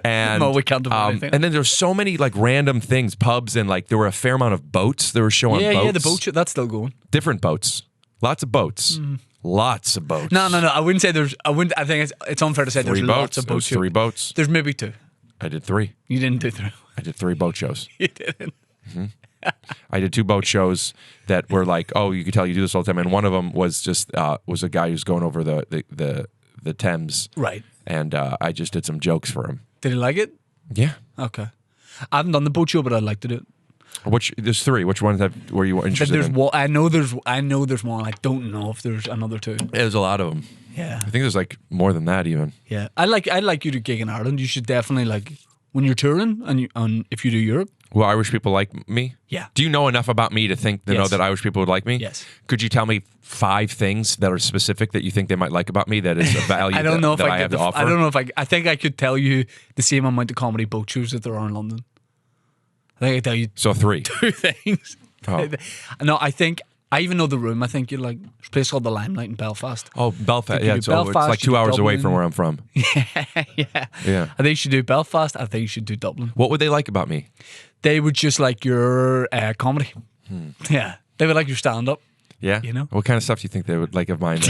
And no, we can't do anything. And then there's so many like random things, pubs, and like there were a fair amount of boats. They were showing boats. Yeah, the boat show, that's still going. Different boats. Lots of boats. Lots of boats. No. I wouldn't say there's. I think it's unfair to say there's lots of boats. 3 boats. There's maybe 2. I did 3. You didn't do 3. I did 3 boat shows. You didn't. Mm-hmm. I did 2 boat shows that were like, oh, you could tell you do this all the time, and one of them was just was a guy who's going over the Thames, right? And I just did some jokes for him. Did he like it? Yeah. Okay. I haven't done the boat show, but I'd like to do it. There's 3. Which ones were you interested in? I know there's one. I don't know if there's another 2. There's a lot of them. Yeah. I think there's like more than that even. Yeah. I'd like you to gig in Ireland. You should definitely like when you're touring and if you do Europe. Will Irish people like me? Yeah. Do you know enough about me to know that Irish people would like me? Yes. Could you tell me 5 things that are specific that you think they might like about me that is a value I don't know that if I have to offer? I don't know if I think I could tell you the same amount of comedy boat shows that there are in London. I think I could tell you so 3. 2 things. Oh. No, I even know the room. I think you're like there's a place called the Limelight in Belfast. Oh, Belfast. Yeah, it's like 2 hours away from where I'm from. Yeah. I think you should do Belfast. I think you should do Dublin. What would they like about me? They would just like your comedy. Yeah. They would like your stand-up. Yeah? You know? What kind of stuff do you think they would like of mine?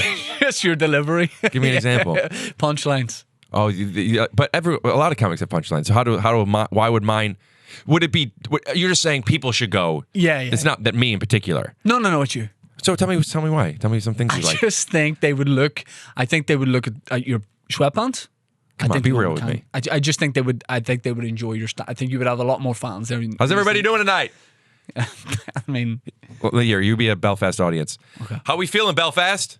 Just your delivery. Give me an example. Punchlines. Oh, but a lot of comics have punchlines. So why would mine... Would it be... You're just saying people should go. Yeah. It's not that me in particular. No, it's you. So tell me why. Tell me some things you like. I just think they would look... I think they would look at your sweatpants. Come on, be real with me. I just think they would... I think they would enjoy your... I think you would have a lot more fans there. How's everybody doing tonight? I mean... Well, here, you be a Belfast audience. Okay. How we feeling, Belfast?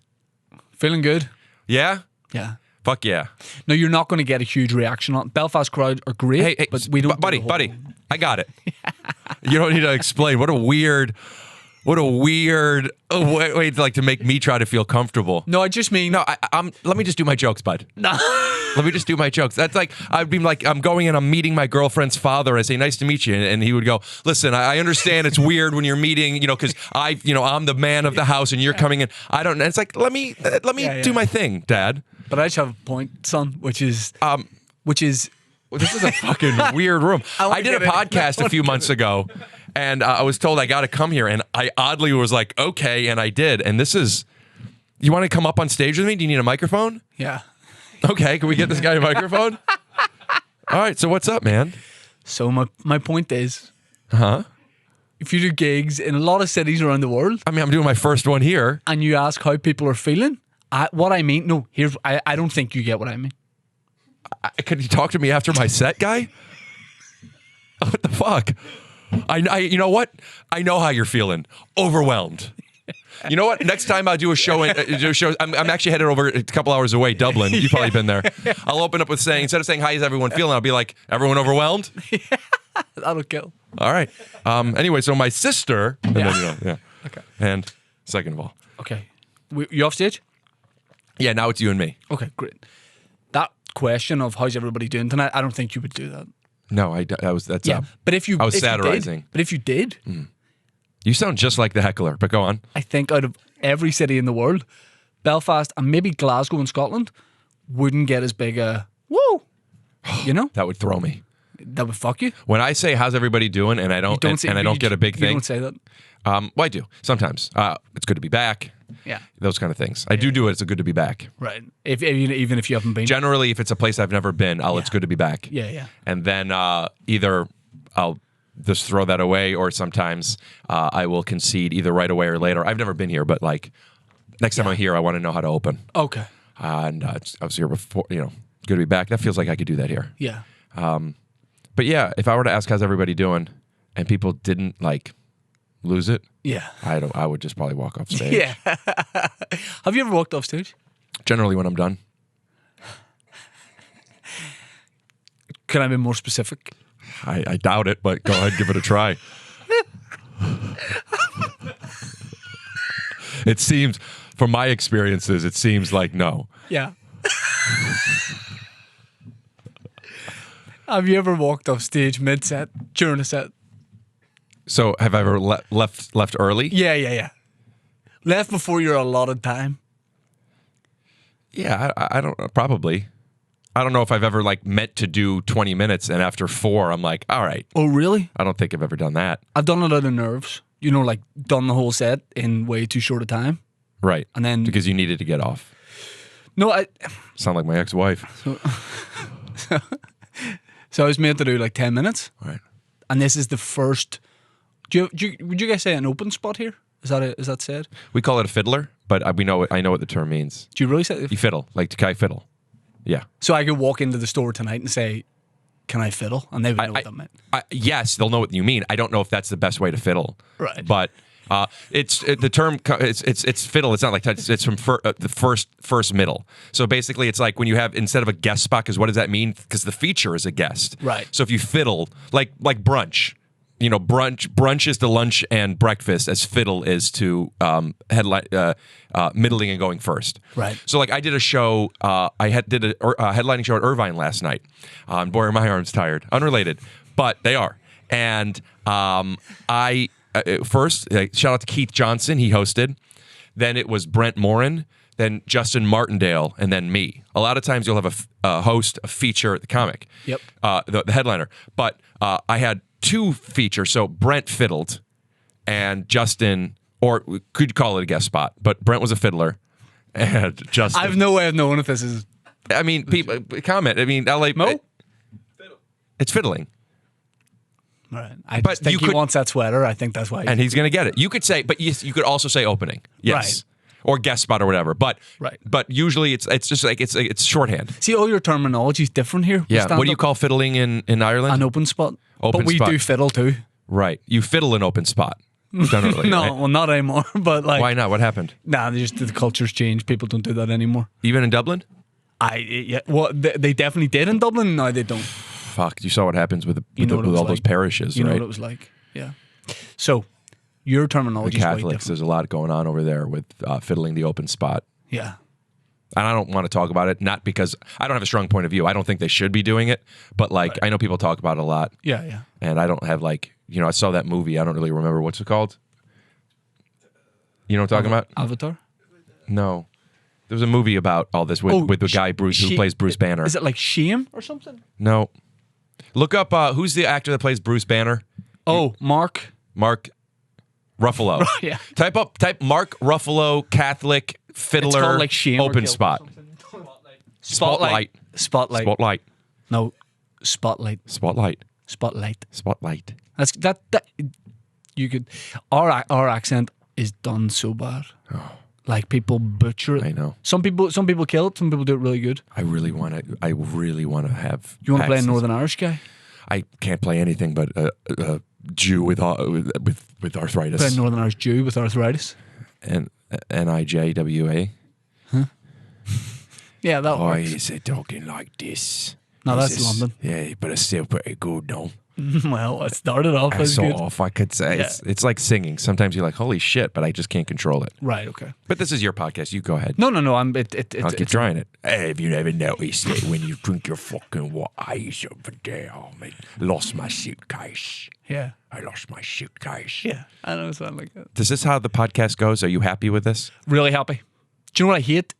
Feeling good. Yeah? Yeah. Fuck yeah. No, you're not going to get a huge reaction on Belfast crowd are great, hey, but we don't... Buddy, I got it. You don't need to explain. What a weird... What a weird way to, like, to make me try to feel comfortable. No, I just mean... No, let me just do my jokes, bud. No. Let me just do my jokes. That's like, I'd be like, I'm going and I'm meeting my girlfriend's father. I say, nice to meet you. And he would go, listen, I understand it's weird when you're meeting, because I'm the man of the house and you're coming in. I don't know. It's like, let me do my thing, Dad. But I just have a point, son, which is... Well, this is a fucking weird room. I did a podcast a few months ago, and I was told I got to come here, and I oddly was like, okay, and I did. And this is, you want to come up on stage with me? Do you need a microphone? Yeah. Okay, can we get this guy a microphone? All right, so what's up, man? So my point is, Huh? if you do gigs in a lot of cities around the world, I mean, I'm doing my first one here. and you ask how people are feeling, I don't think you get what I mean. Could you talk to me after my set, guy? What the fuck? You know what? I know how you're feeling. Overwhelmed. You know what? Next time I'll do a show. I'm actually headed over a couple hours away, Dublin. You've probably been there. I'll open up with saying, instead of saying, how is everyone feeling? I'll be like, everyone overwhelmed? That'll kill. All right. Anyway, so my sister. And then, yeah. Okay. And second of all. Okay. You off stage? Yeah, now it's you and me. Okay, great. That question of how's everybody doing tonight, I don't think you would do that. No, that's But if you, I was satirizing. If you did, You sound just like the heckler, but go on. I think out of every city in the world, Belfast and maybe Glasgow in Scotland wouldn't get as big a woo. That would throw me. That would fuck you. When I say how's everybody doing, and I don't get a big thing. You don't say that. Well, I do sometimes. It's good to be back. Yeah. Those kind of things. I do it. It's a good to be back. Right. Even if you haven't been. Generally, if it's a place I've never been, it's good to be back. Yeah. And then either I'll just throw that away, or sometimes I will concede either right away or later. I've never been here, but like next time I'm here, I want to know how to open. Okay. And I was here before. Good to be back. That feels like I could do that here. Yeah. But yeah, if I were to ask how's everybody doing, and people didn't like lose it, Yeah. I would just probably walk off stage. Yeah. Have you ever walked off stage? Generally, when I'm done. Can I be more specific? I doubt it, but go ahead, give it a try. It seems, from my experiences, it seems like no. Yeah. Have you ever walked off stage mid-set, during a set? So, have I ever left early? Yeah. Left before your allotted time? Yeah, I don't, probably. I don't know if I've ever meant to do 20 minutes, and after 4, I'm like, all right. Oh, really? I don't think I've ever done that. I've done it out of nerves. Done the whole set in way too short a time. Right. And then... Because you needed to get off. No, I... Sound like my ex-wife. So I was meant to do 10 minutes. Right. And this is the first... would you guys say an open spot here? Is that said? We call it a fiddler, but I know what the term means. Do you really say... You fiddle, like Kai fiddle. Yeah. So I could walk into the store tonight and say, can I fiddle? And they would know what that meant. Yes, they'll know what you mean. I don't know if that's the best way to fiddle. Right. But the term it's fiddle. It's not like touch. It's from the first middle. So basically, it's like when you have, instead of a guest spot, because what does that mean? Because the feature is a guest. Right. So if you fiddle, like brunch. Brunch is to lunch and breakfast, as fiddle is to middling and going first. Right. So I did a show. I did a headlining show at Irvine last night. Boy, are my arms tired. Unrelated, but they are. And first shout out to Keith Johnson. He hosted. Then it was Brent Morin. Then Justin Martindale, and then me. A lot of times you'll have a host, a feature, the comic. Yep. The headliner. But I had 2 features. So Brent fiddled, and Justin, or we could call it a guest spot, but Brent was a fiddler, and Justin. I have no way of knowing if this is... I mean, people comment. I mean, LA. Mo? It's fiddling. Right. I just think he wants that sweater. I think that's why. And he's going to get it. You could say, but you could also say opening. Yes. Right. Or guest spot or whatever. But usually it's just it's shorthand. See, all your terminology is different here. Yeah. What do you call fiddling in Ireland? An open spot. Open but we spot. do fiddle too. Right. You fiddle an open spot. Generally. No, right? well, not anymore. But why not? What happened? Nah, the culture's changed. People don't do that anymore. Even in Dublin? They definitely did in Dublin. Now they don't. Fuck! You saw what happens with all those parishes, You right? know what it was like. Yeah. So, Your The terminology is quite Catholics, different. there's a lot going on over there with fiddling the open spot. Yeah. And I don't want to talk about it, not because I don't have a strong point of view. I don't think they should be doing it, but like I know people talk about it a lot. Yeah, yeah. And I don't have like, I saw that movie. I don't really remember what's it called. You know what I'm talking about? Avatar? No. There was a movie about all this with the guy Bruce who plays Bruce Banner. Is it like Shame or something? No. Look up who's the actor that plays Bruce Banner? Oh, Mark Ruffalo. Yeah. Type Mark Ruffalo, Catholic, fiddler, It's called like Shame or open Guilt or spot. Spotlight. Spotlight. Spotlight. No. Spotlight. Spotlight. Spotlight. Spotlight. That's that you could our accent is done so bad. Like people butcher it. I know. Some people kill it, some people do it really good. I really want to have. You want to play a accents. Northern Irish guy? I can't play anything but a Jew with arthritis. Play a Northern Irish Jew with arthritis. And NIJWA. Yeah, that Why works. is it talking like this? No, Is that's this- London. Yeah, but it's still pretty good, though. Well, it started off as Sort good. of, I could say. Yeah. It's like singing. Sometimes you're like, holy shit, but I just can't control it. Right, okay. But this is your podcast. You go ahead. No. I'm I'll keep trying it. Hey, have you never noticed that when you drink your fucking what ice over there? Oh, man, lost my suitcase. Yeah. I lost my suitcase. Yeah. I know something like that. Is this how the podcast goes? Are you happy with this? Really happy. Do you know what I hate?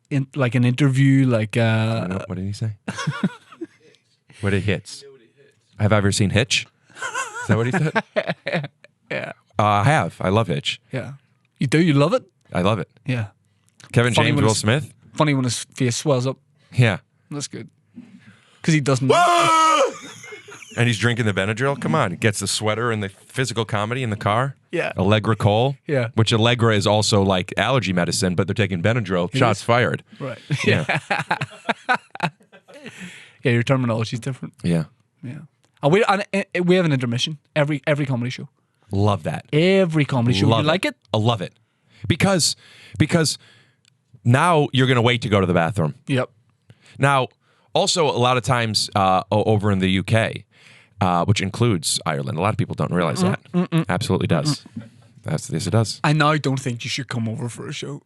In like an interview, like What did he say? What it hits? Have I ever seen Hitch? Is that what he said? yeah. I have. I love Hitch. Yeah. You do? You love it? I love it. Yeah. Kevin Funny James, when Will it's- Smith. Funny when his face swells up. Yeah. That's good. Because he doesn't. And he's drinking the Benadryl. Come on. He gets the sweater and the physical comedy in the car. Yeah. Allegra Cole. Yeah. Which Allegra is also like allergy medicine, but they're taking Benadryl. Shots is. fired. Right. Yeah. Yeah, your terminology is different. Yeah. Yeah. And we have an intermission every comedy show. Love that. Every comedy show. Love You like it? I love it. Because now you're going to wait to go to the bathroom. Yep. Now, also a lot of times over in the UK, which includes Ireland, a lot of people don't realize that. Absolutely does. Yes, it does. I now don't think you should come over for a show.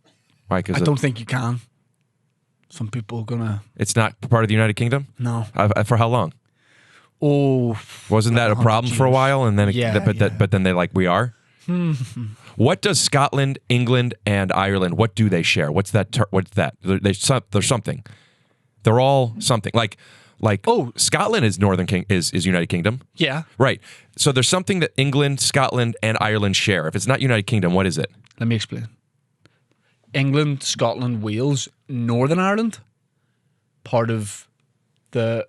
Why? I Because don't think you can. Some people are gonna. it's not part of the United Kingdom? No. For how long? Oh. Wasn't that a 100 problem for a years. while? And then, Yeah, but then they like, we are? What does Scotland, England, and Ireland, what do they share? What's that? What's that? There's something. They're all something. Like Scotland is is United Kingdom. Yeah. Right. So there's something that England, Scotland, and Ireland share. If it's not United Kingdom, what is it? Let me explain. England, Scotland, Wales, Northern Ireland, part of the.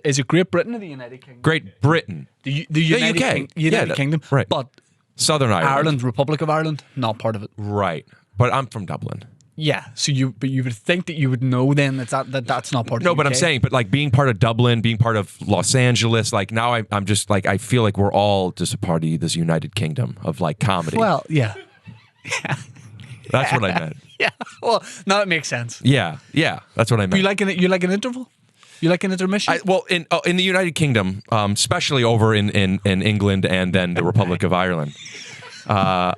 Is it Great Britain or the United Kingdom? Great Britain. The United, UK. United Kingdom. right. But Southern Ireland. Ireland, Republic of Ireland, not part of it. Right. But I'm from Dublin. Yeah. So you would think that you would know then that's not part of No, the but I'm UK. saying, but like being part of Dublin, being part of Los Angeles, like now I'm just like, I feel like we're all just a part of this United Kingdom of like comedy. Well, yeah. That's what I meant. Yeah. Well, now it makes sense. Yeah. That's what I meant. You like an interval? You like an intermission? Well, in the United Kingdom, especially over in England and then the Republic of Ireland, the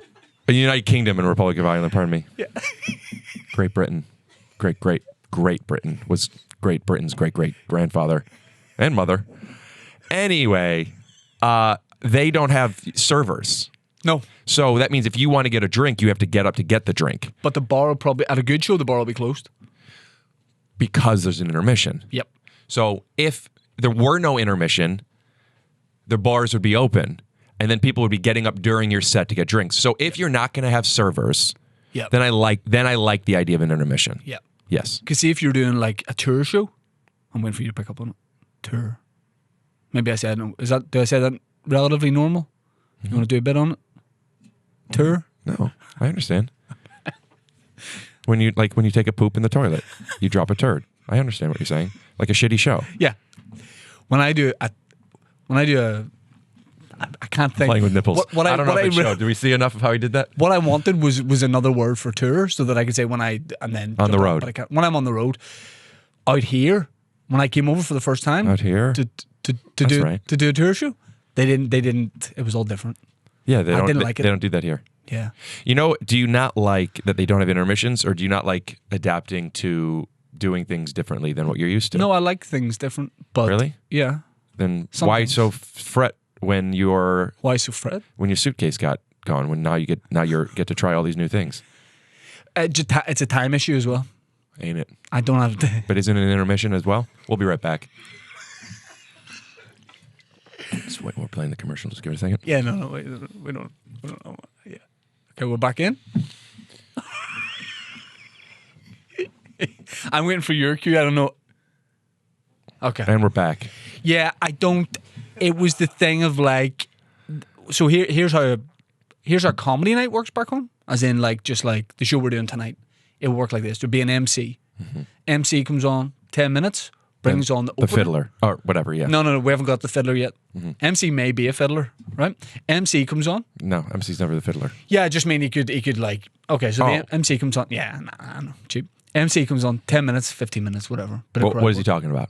United Kingdom and Republic of Ireland. Pardon me. Yeah. Great Britain, Great Britain was Great Britain's great grandfather and mother. Anyway, they don't have servers. No. So that means if you want to get a drink, you have to get up to get the drink But the bar will probably, at a good show, the bar will be closed. because there's an intermission. Yep. So if there were no intermission, the bars would be open, and then people would be getting up during your set to get drinks. So if you're not going to have servers, Yep. then I like the idea of an intermission. Yep. Yes. Because see, if you're doing like a tour show, I'm waiting for you to pick up on it. Tour. Maybe I said no. Do I say that relatively normal? You want to do a bit on it? Tour. No, I understand. when you take a poop in the toilet, you drop a turd. I understand what you're saying. Like a shitty show. Yeah. When I do a, I can't think. Playing with nipples. What I don't know what if it I, showed. Do we see enough of how he did that? What I wanted was another word for tour, so that I could say when I and then On the jump road. but I can't. When I'm on the road, out here, when I came over for the first time, Out here? to That's do right. to do a tour show, they didn't. It was all different. Yeah, they don't. didn't like it. They don't do that here. Yeah. You know, do you not like that they don't have intermissions, or do you not like adapting to doing things differently than what you're used to? No, I like things different, but Really? yeah. Then Some why things. so fret when Why so fret? your suitcase got gone? When now you get to try all these new things, It's a time issue as well. ain't it? I don't have to. But isn't it an intermission as well? We'll be right back. Just wait, we're playing the commercial. Just give it a second. Yeah, no, wait, we don't know. Yeah. Okay, we're back in. I'm waiting for your cue. I don't know. Okay. And we're back. Yeah, I don't. It was the thing of like, so here's how comedy night works back home. As in, like, just like the show we're doing tonight, it would work like this. There'd be an MC. MC comes on 10 minutes, brings on the opener. fiddler or whatever. Yeah. No, we haven't got the fiddler yet. MC may be a fiddler, right? MC comes on. No, MC's never the fiddler. Yeah, I just mean he could like, okay, so the MC comes on. Yeah, nah, no, cheap. MC comes on 10 minutes, 15 minutes, whatever. What is he talking about?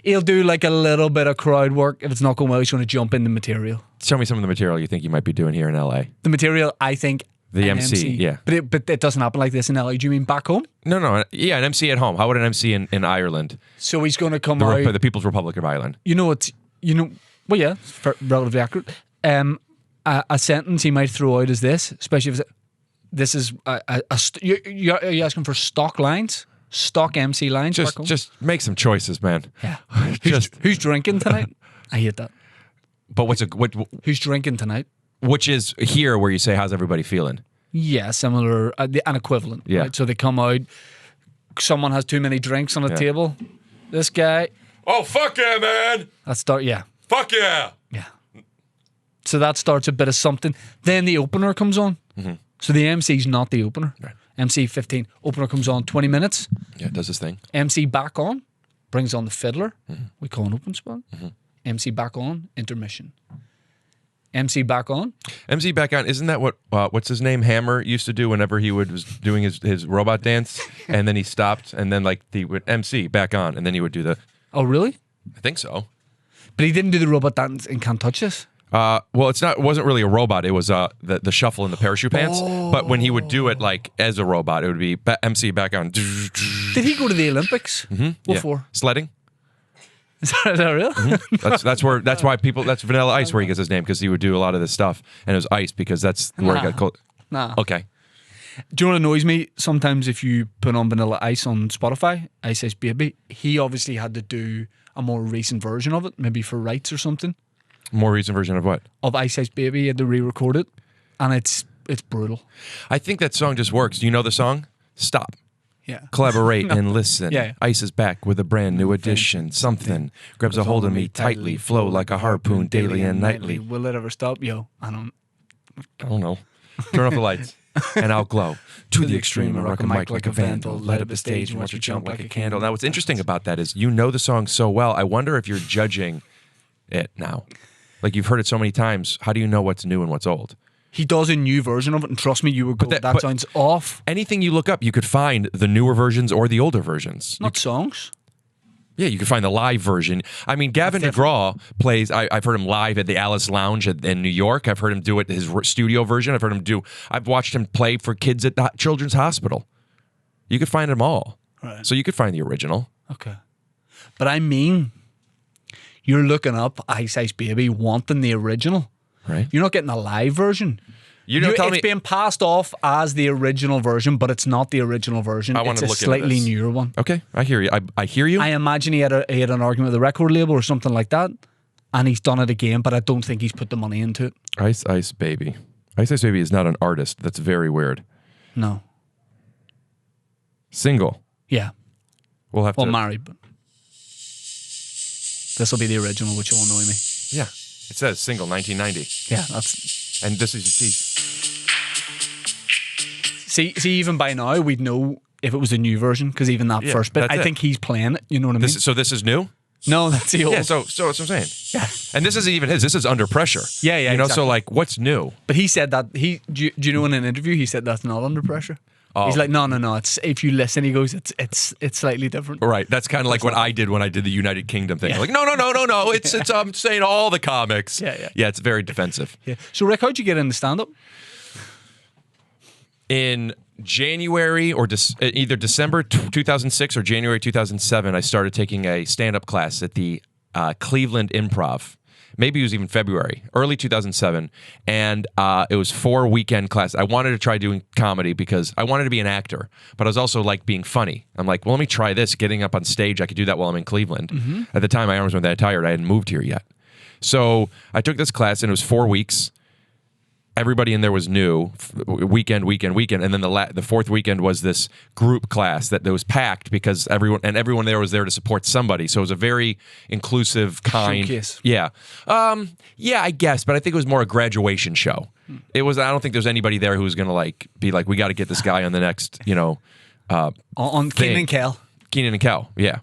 He'll do like a little bit of crowd work. If it's not going well, he's going to jump in the material. Show me some of the material you think you might be doing here in LA. The material, I think. The an MC, yeah. But it doesn't happen like this in LA. Do you mean back home? No. Yeah, an MC at home. How would an MC in Ireland? So he's going to come out. The People's Republic of Ireland. Well, yeah, it's relatively accurate. A sentence he might throw out is this, especially if this is are you asking for stock lines? Stock MC lines? back home? Just make some choices, man. Yeah. Just Who's drinking tonight? I hate that. but Who's drinking tonight? which is here where you say how's everybody feeling? Yeah, similar, an equivalent. Yeah. Right? So they come out, someone has too many drinks on the table. This guy, Oh fuck yeah, man! yeah. Fuck yeah! Yeah. So that starts a bit of something. Then the opener comes on. So the MC's not the opener. Right. MC 15. Opener comes on 20 minutes. Yeah, it does his thing. MC back on. Brings on the fiddler. We call an open spot. MC back on. Intermission. MC back on. MC back on. Isn't that what what's his name Hammer used to do whenever he was doing his robot dance, and then he stopped, and then like he would MC back on, and then he would do the. Oh, really? I think so. But he didn't do the robot dance in Can't Touch This. Well, it wasn't really a robot. It was the shuffle in the parachute pants. But when he would do it like as a robot, it would be MC back on. Did he go to the Olympics? What Yeah. for? Sledding. Is that real? That's why people. That's Vanilla Ice where he gets his name, because he would do a lot of this stuff, and it was Ice because that's where he got called. Nah. Okay. Do you know what annoys me? Sometimes if you put on Vanilla Ice on Spotify, Ice Ice Baby, he obviously had to do a more recent version of it, maybe for rights or something. More recent version of what? Of Ice Ice Baby, he had to re-record it, and it's brutal. I think that song just works. Do you know the song? Stop. Yeah. Collaborate and listen. Yeah. Ice is back with a brand new edition. Something grabs a hold of me tightly, flow like a harpoon daily and nightly. Will it ever stop? Yo, I don't know. Turn off the lights and I'll glow to the extreme. I rock a mic like a vandal. Light up the stage and watch it jump like a candle. Now, what's interesting about that is you know the song so well. I wonder if you're judging it now. Like you've heard it so many times. How do you know what's new and what's old? He does a new version of it, and trust me, you would go, that sounds off. Anything you look up, you could find the newer versions or the older versions. Not songs. Yeah, you could find the live version. I mean, Gavin DeGraw plays, I've heard him live at the Alice Lounge in New York. I've heard him do it, his studio version. I've watched him play for kids at the Children's Hospital. You could find them all. Right. So you could find the original. Okay. But I mean, you're looking up Ice Ice Baby wanting the original. Right. You're not getting a live version. It's being passed off as the original version, but it's not the original version. I want to look It's a slightly into this. newer one. Okay, I hear you. I hear you. I imagine he had an argument with the record label or something like that, and he's done it again, but I don't think he's put the money into it. Ice Ice Baby. Ice Ice Baby is not an artist. That's very weird. No. Single. Yeah. We'll have to. Married, but this will be the original, which will annoy me. Yeah. It says single 1990. Yeah, that's. And this is See, even by now we'd know if it was a new version, because even that first bit, I think he's playing it. You know what I mean? So this is new? No, that's the old. Yeah, so that's what I'm saying. Yeah. And this isn't even his. This is Under Pressure. Yeah, You know, exactly. so like, what's new? But he said that do you know in an interview he said that's not Under Pressure? Oh. He's like, no. It's if you listen, he goes, it's slightly different. Right. That's kind of like what I did when I did the United Kingdom thing. Yeah. Like, no. It's I'm saying all the comics. Yeah. Yeah, it's very defensive. Yeah. So Rick, how'd you get into stand-up? In January or either December 2006 or January 2007, I started taking a stand-up class at the Cleveland Improv. Maybe it was even February, early 2007, and it was 4 weekend class. I wanted to try doing comedy because I wanted to be an actor, but I was also like being funny. I'm like, well, let me try this. Getting up on stage, I could do that while I'm in Cleveland. Mm-hmm. At the time, my arms weren't that tired. I hadn't moved here yet. So I took this class, and it was 4 weeks. Everybody in there was new, weekend, and then the fourth weekend was this group class that was packed because everyone there was there to support somebody. So it was a very inclusive kind. Showcase. Yeah, yeah, I guess, but I think it was more a graduation show. It was. I don't think there was anybody there who was going to be like, we got to get this guy on the next, On Keenan and Kel. Keenan and Kel, yeah.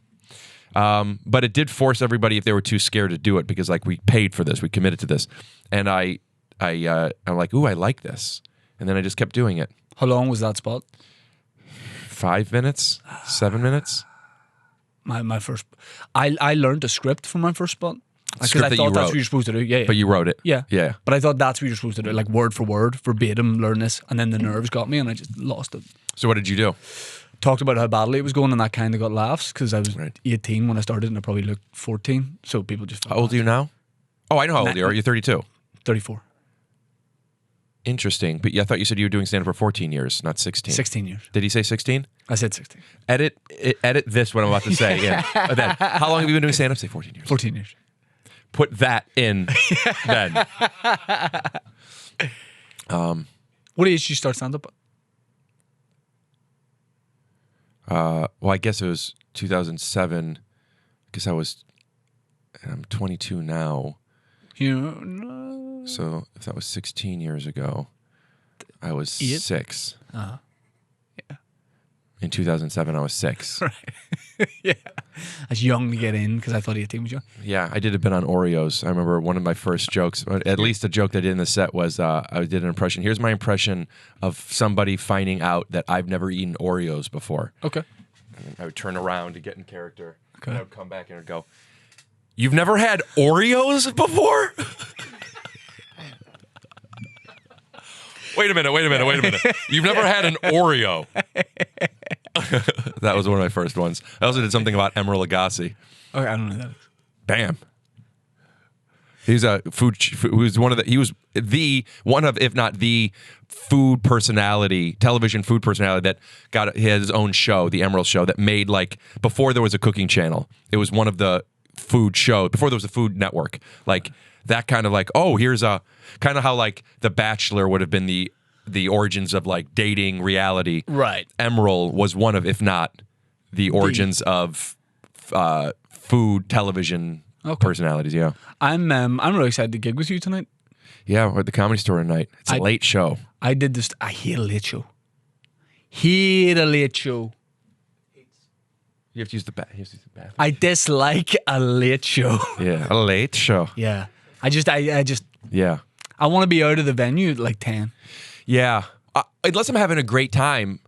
But it did force everybody if they were too scared to do it because like we paid for this, we committed to this, and I'm like, ooh, I like this. And then I just kept doing it. How long was that spot? 5 minutes, 7 minutes. My first, I learned a script for my first spot. Script I that thought you that's wrote. what you're supposed to do. Yeah. But you wrote it. Yeah. Yeah. But I thought that's what you're supposed to do, like word for word, verbatim, learn this. And then the nerves got me and I just lost it. So what did you do? Talked about how badly it was going and that kind of got laughs because I was Right. 18 when I started and I probably looked 14. So people just How old are you now? Oh, I know how old you are. You're 32. 34. Interesting. But I thought you said you were doing stand-up for 14 years, not 16. 16 years. Did he say 16? I said 16. Edit this, what I'm about to say. Yeah. Then, how long have you been doing stand-up? Say 14 years. 14 years. Put that in then. What age did you start stand-up? Well, I guess it was 2007. I guess I'm 22 now. No. So if that was 16 years ago, I was 6. Yeah. In 2007, I was 6. Yeah. I was young to get in because I thought 18 was young. Yeah, I did a bit on Oreos. I remember one of my first jokes, at least a joke that I did in the set was I did an impression. Here's my impression of somebody finding out that I've never eaten Oreos before. Okay. And then I would turn around to get in character. Okay. And I would come back and I would go, "You've never had Oreos before?" Wait a minute. You've never had an Oreo. That was one of my first ones. I also did something about Emeril Lagasse. Okay, I don't know who that is. Bam. He's a he was the one of, if not the food personality, television food personality that got his own show, the Emeril Show, that made like, before there was a cooking channel, it was one of the food shows, before there was a Food Network, like that kind of like, oh, here's a, kind of how like The Bachelor would have been the origins of like dating reality. Right. Emeril was one of, if not the origins of food television personalities. Yeah. I'm really excited to gig with you tonight. Yeah, we're at the Comedy Store tonight. It's a late show. I did this. I hate a late show. Hate a late show. You have to use the bathroom. I dislike a late show. Yeah, a late show. Yeah. I just Yeah. I want to be out of the venue at like 10. Yeah. Unless I'm having a great time.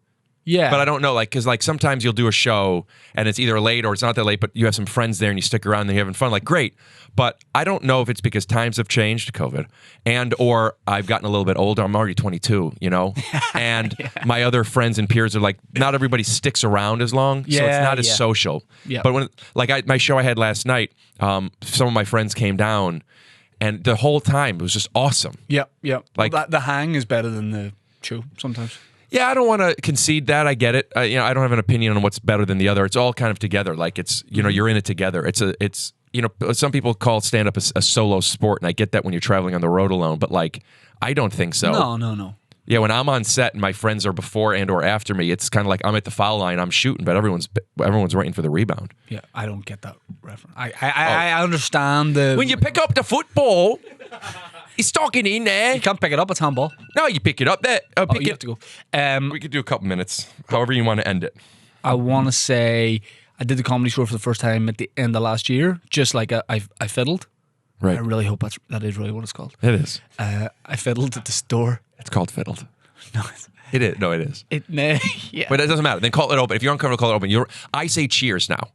Yeah. But I don't know, like, because like sometimes you'll do a show and it's either late or it's not that late, but you have some friends there and you stick around and you're having fun. Like, great. But I don't know if it's because times have changed, COVID, and or I've gotten a little bit older. I'm already 22, you know? And my other friends and peers are like, not everybody sticks around as long, so it's not as social. Yeah. But when, like, my show I had last night, some of my friends came down, and the whole time it was just awesome. Yep. Like- Like the hang is better than the show sometimes. Yeah, I don't want to concede that. I get it. You know, I don't have an opinion on what's better than the other. It's all kind of together. Like it's, you know, you're in it together. It's, you know, some people call stand-up a solo sport, and I get that when you're traveling on the road alone. But like, I don't think so. No. Yeah, when I'm on set and my friends are before and or after me, it's kind of like I'm at the foul line, I'm shooting, but everyone's waiting for the rebound. Yeah, I don't get that reference. I understand the. When you pick up the football, he's stalking in there. You can't pick it up, it's handball. No, you pick it up there. You have to go. We could do a couple minutes, however you want to end it. I want to say I did the Comedy Store for the first time at the end of last year. Just like I fiddled. Right. I really hope that is really what it's called. It is. I fiddled at the store. It's called Fiddled. No, It is. No, it is. yeah. But it doesn't matter. Then call it open. If you're uncomfortable, call it open. I say cheers now.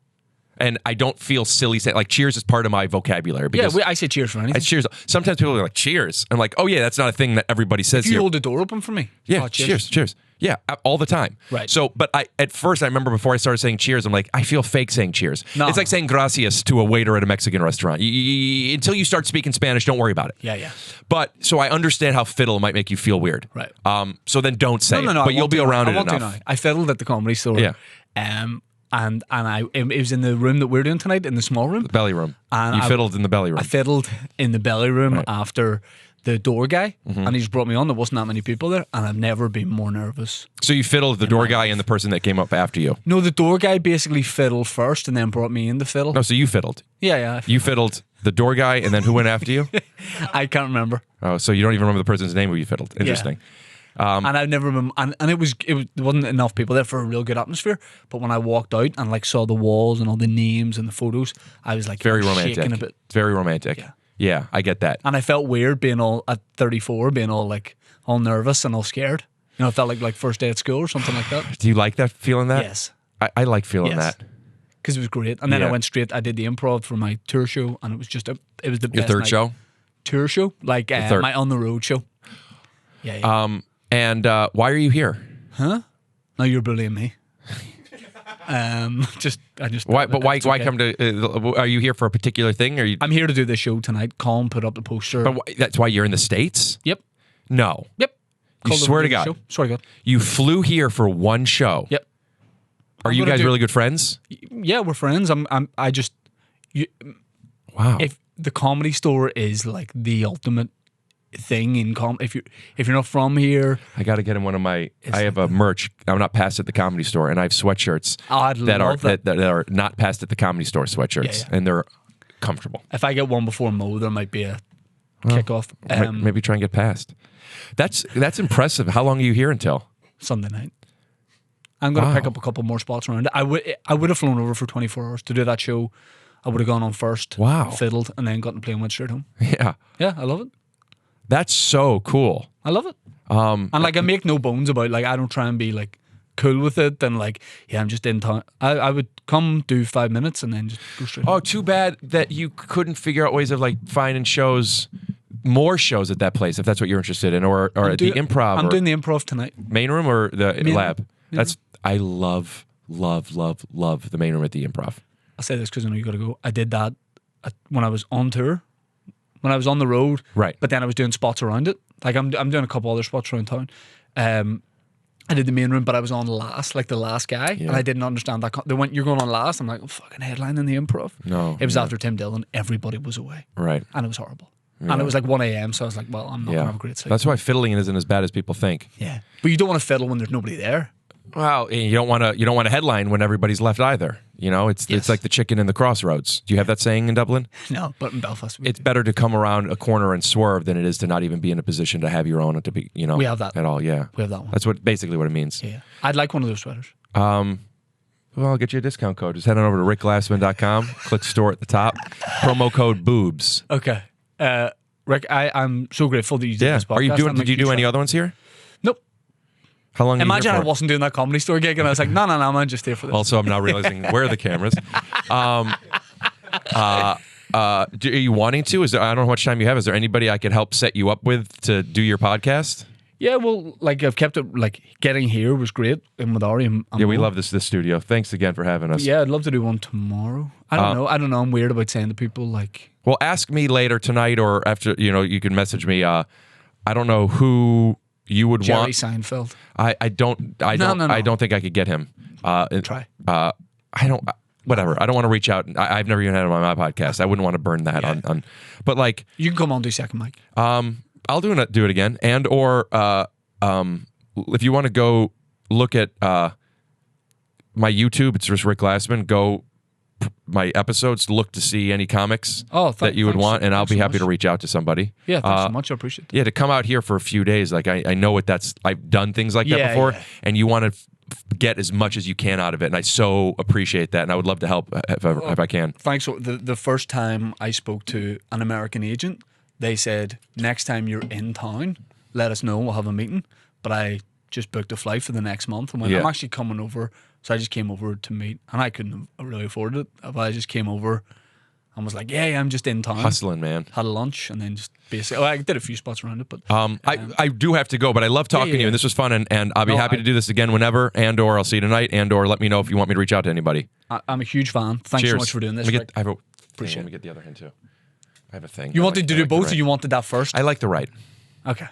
And I don't feel silly saying, like, cheers is part of my vocabulary. Because I say cheers for anything. it's cheers. Sometimes people are like, cheers. I'm like, oh, yeah, that's not a thing that everybody says If you here. hold the door open for me. Yeah, Oh, cheers. Yeah, all the time. Right. So, but at first, I remember before I started saying cheers, I'm like, I feel fake saying cheers. No. It's like saying gracias to a waiter at a Mexican restaurant. Until you start speaking Spanish, don't worry about it. Yeah. But, so I understand how fiddle might make you feel weird. Right. So then don't say it. No, But you'll be around it I won't do enough. now. I fiddled at the Comedy Store. Yeah. And it was in the room that we're doing tonight, in the small room. The belly room. And You fiddled in the belly room. I fiddled in the belly room Right. after the door guy, Mm-hmm. and he just brought me on. There wasn't that many people there, and I've never been more nervous. So you fiddled the door guy and the person that came up after you. No, the door guy basically fiddled first and then brought me in to fiddle. No, so you fiddled. Yeah. You fiddled the door guy, and then who went after you? I can't remember. Oh, so you don't even remember the person's name who you fiddled. Interesting. And I've never been, and it was there wasn't enough people there for a real good atmosphere. But when I walked out and like saw the walls and all the names and the photos, I was like Very shaking romantic. a bit. It's very romantic. Yeah, I get that. And I felt weird being all at 34, being all like all nervous and all scared. You know, it felt like first day at school or something like that. Do you like that feeling that? Yes. I like feeling Yes. that. Because it was great. And then Yeah. I went straight, I did the improv for my tour show, and it was just, it was the Your best third night. show? Tour show? Like third. my on the road show. Yeah. And why are you here? Huh? No, you're bullying me. I just. Why? But why? it's Why okay. come to? Are you here for a particular thing? Or you? I'm here to do this show tonight. Colin put up the poster. But that's why you're in the States? Yep. No. Yep. You Called swear the to God. show. Swear to God. You flew here for one show. Yep. Are I'm you gonna guys do- really good friends? Yeah, we're friends. I just. Wow. If the Comedy Store is like the ultimate thing in if you're not from here, I got to get him one of my. It's I have a merch. I'm not passed at the Comedy Store, and I have sweatshirts I'd that are love that. that are not passed at the Comedy Store sweatshirts, Yeah. and they're comfortable. if I get one before Mo, there might be a kickoff. Maybe try and get past. That's impressive. How long are you here until? Sunday night. I'm going to Wow. pick up a couple more spots around it. I would have flown over for 24 hours to do that show. I would have gone on first, Wow. fiddled, and then got in the plane and went straight home. Yeah, Yeah, I love it. that's so cool. I love it. And like I make no bones about like I don't try and be like cool with it and like I'm just in town. I would come do 5 minutes and then just go straight. Oh, too bad that you couldn't figure out ways of like finding more shows at that place if that's what you're interested in, or at the improv. I'm or doing the improv tonight. main room or the Main lab. room. That's I love the main room at the improv. I'll say this because I know you got to go. I did that when I was on tour, when I was on the road. Right. But then I was doing spots around it. Like I'm doing a couple other spots around town. I did the main room, but I was on last, like the last guy, Yeah. and I didn't understand that. They went, "You're going on last." I'm like, "Oh, fucking headlining the improv." No, It was yeah. after Tim Dillon. Everybody was away, Right. and it was horrible. And it was like 1 a.m. So I was like, "Well, I'm not Yeah. gonna have a great sleep." That's why fiddling isn't as bad as people think. Yeah, but you don't want to fiddle when there's nobody there. Well, and you don't want to headline when everybody's left either. You know, it's Yes. like the chicken in the crossroads. Do you have that saying in Dublin? No, but in Belfast, we It's better to come around a corner and swerve than it is to not even be in a position to have your own and to be, you know, We have that. at all. Yeah, We have that one. That's basically what it means. Yeah, I'd like one of those sweaters. Well, I'll get you a discount code. Just head on over to rickglassman.com, click store at the top, promo code boobs. Okay, Rick, I'm so grateful that you did Yeah. this podcast. Are you doing? I'm Did a you do huge any fan. other ones here? Nope. How long? Imagine are you I here for? wasn't doing that Comedy Store gig, and I was like, no, I'm just here for this. Also, I'm now realizing where are the cameras. Are you wanting to? I don't know how much time you have. Is there anybody I could help set you up with to do your podcast? Yeah, well, like I've kept it. Like getting here was great, and with Ari and Yeah, we Mo. love this studio. Thanks again for having us. Yeah, I'd love to do one tomorrow. I don't know. I'm weird about saying to people like, Well, ask me later tonight or after. You can message me. I don't know who you would Jerry want. Seinfeld. I don't. No. I don't think I could get him. Try. I don't. Whatever. I don't want to reach out. I've never even had him on my podcast. I wouldn't want to burn that on. But like, You can come on and do second mic. I'll do it again. And or if you want to go look at my YouTube, it's just Rick Glassman. Go my episodes, look to see any comics that you would thanks- want, and I'll thanks be so happy much. to reach out to somebody. Yeah, thanks so much. I appreciate that. Yeah, to come out here for a few days, like I know what I've done things like that Yeah, before, yeah. and you want to get as much as you can out of it, and I so appreciate that, and I would love to help if I can. Thanks. So the first time I spoke to an American agent, they said, next time you're in town, let us know. We'll have a meeting. but I just booked a flight for the next month and went, Yeah. I'm actually coming over. So I just came over to meet, and I couldn't have really afforded it, but I just came over and was like, yeah, I'm just in town. Hustling, man. Had a lunch, and then just basically, I did a few spots around it, but I do have to go, but I love talking to you, and this was fun, and I'll be happy to do this again whenever, or I'll see you tonight, or let me know if you want me to reach out to anybody. I'm a huge fan. Thanks Cheers. so much for doing this. Let me Rick. get, I have a, Appreciate let me get the other hand too. I have a thing. You I wanted like- to I do like the both, right. or you wanted that first? I like the right. Okay.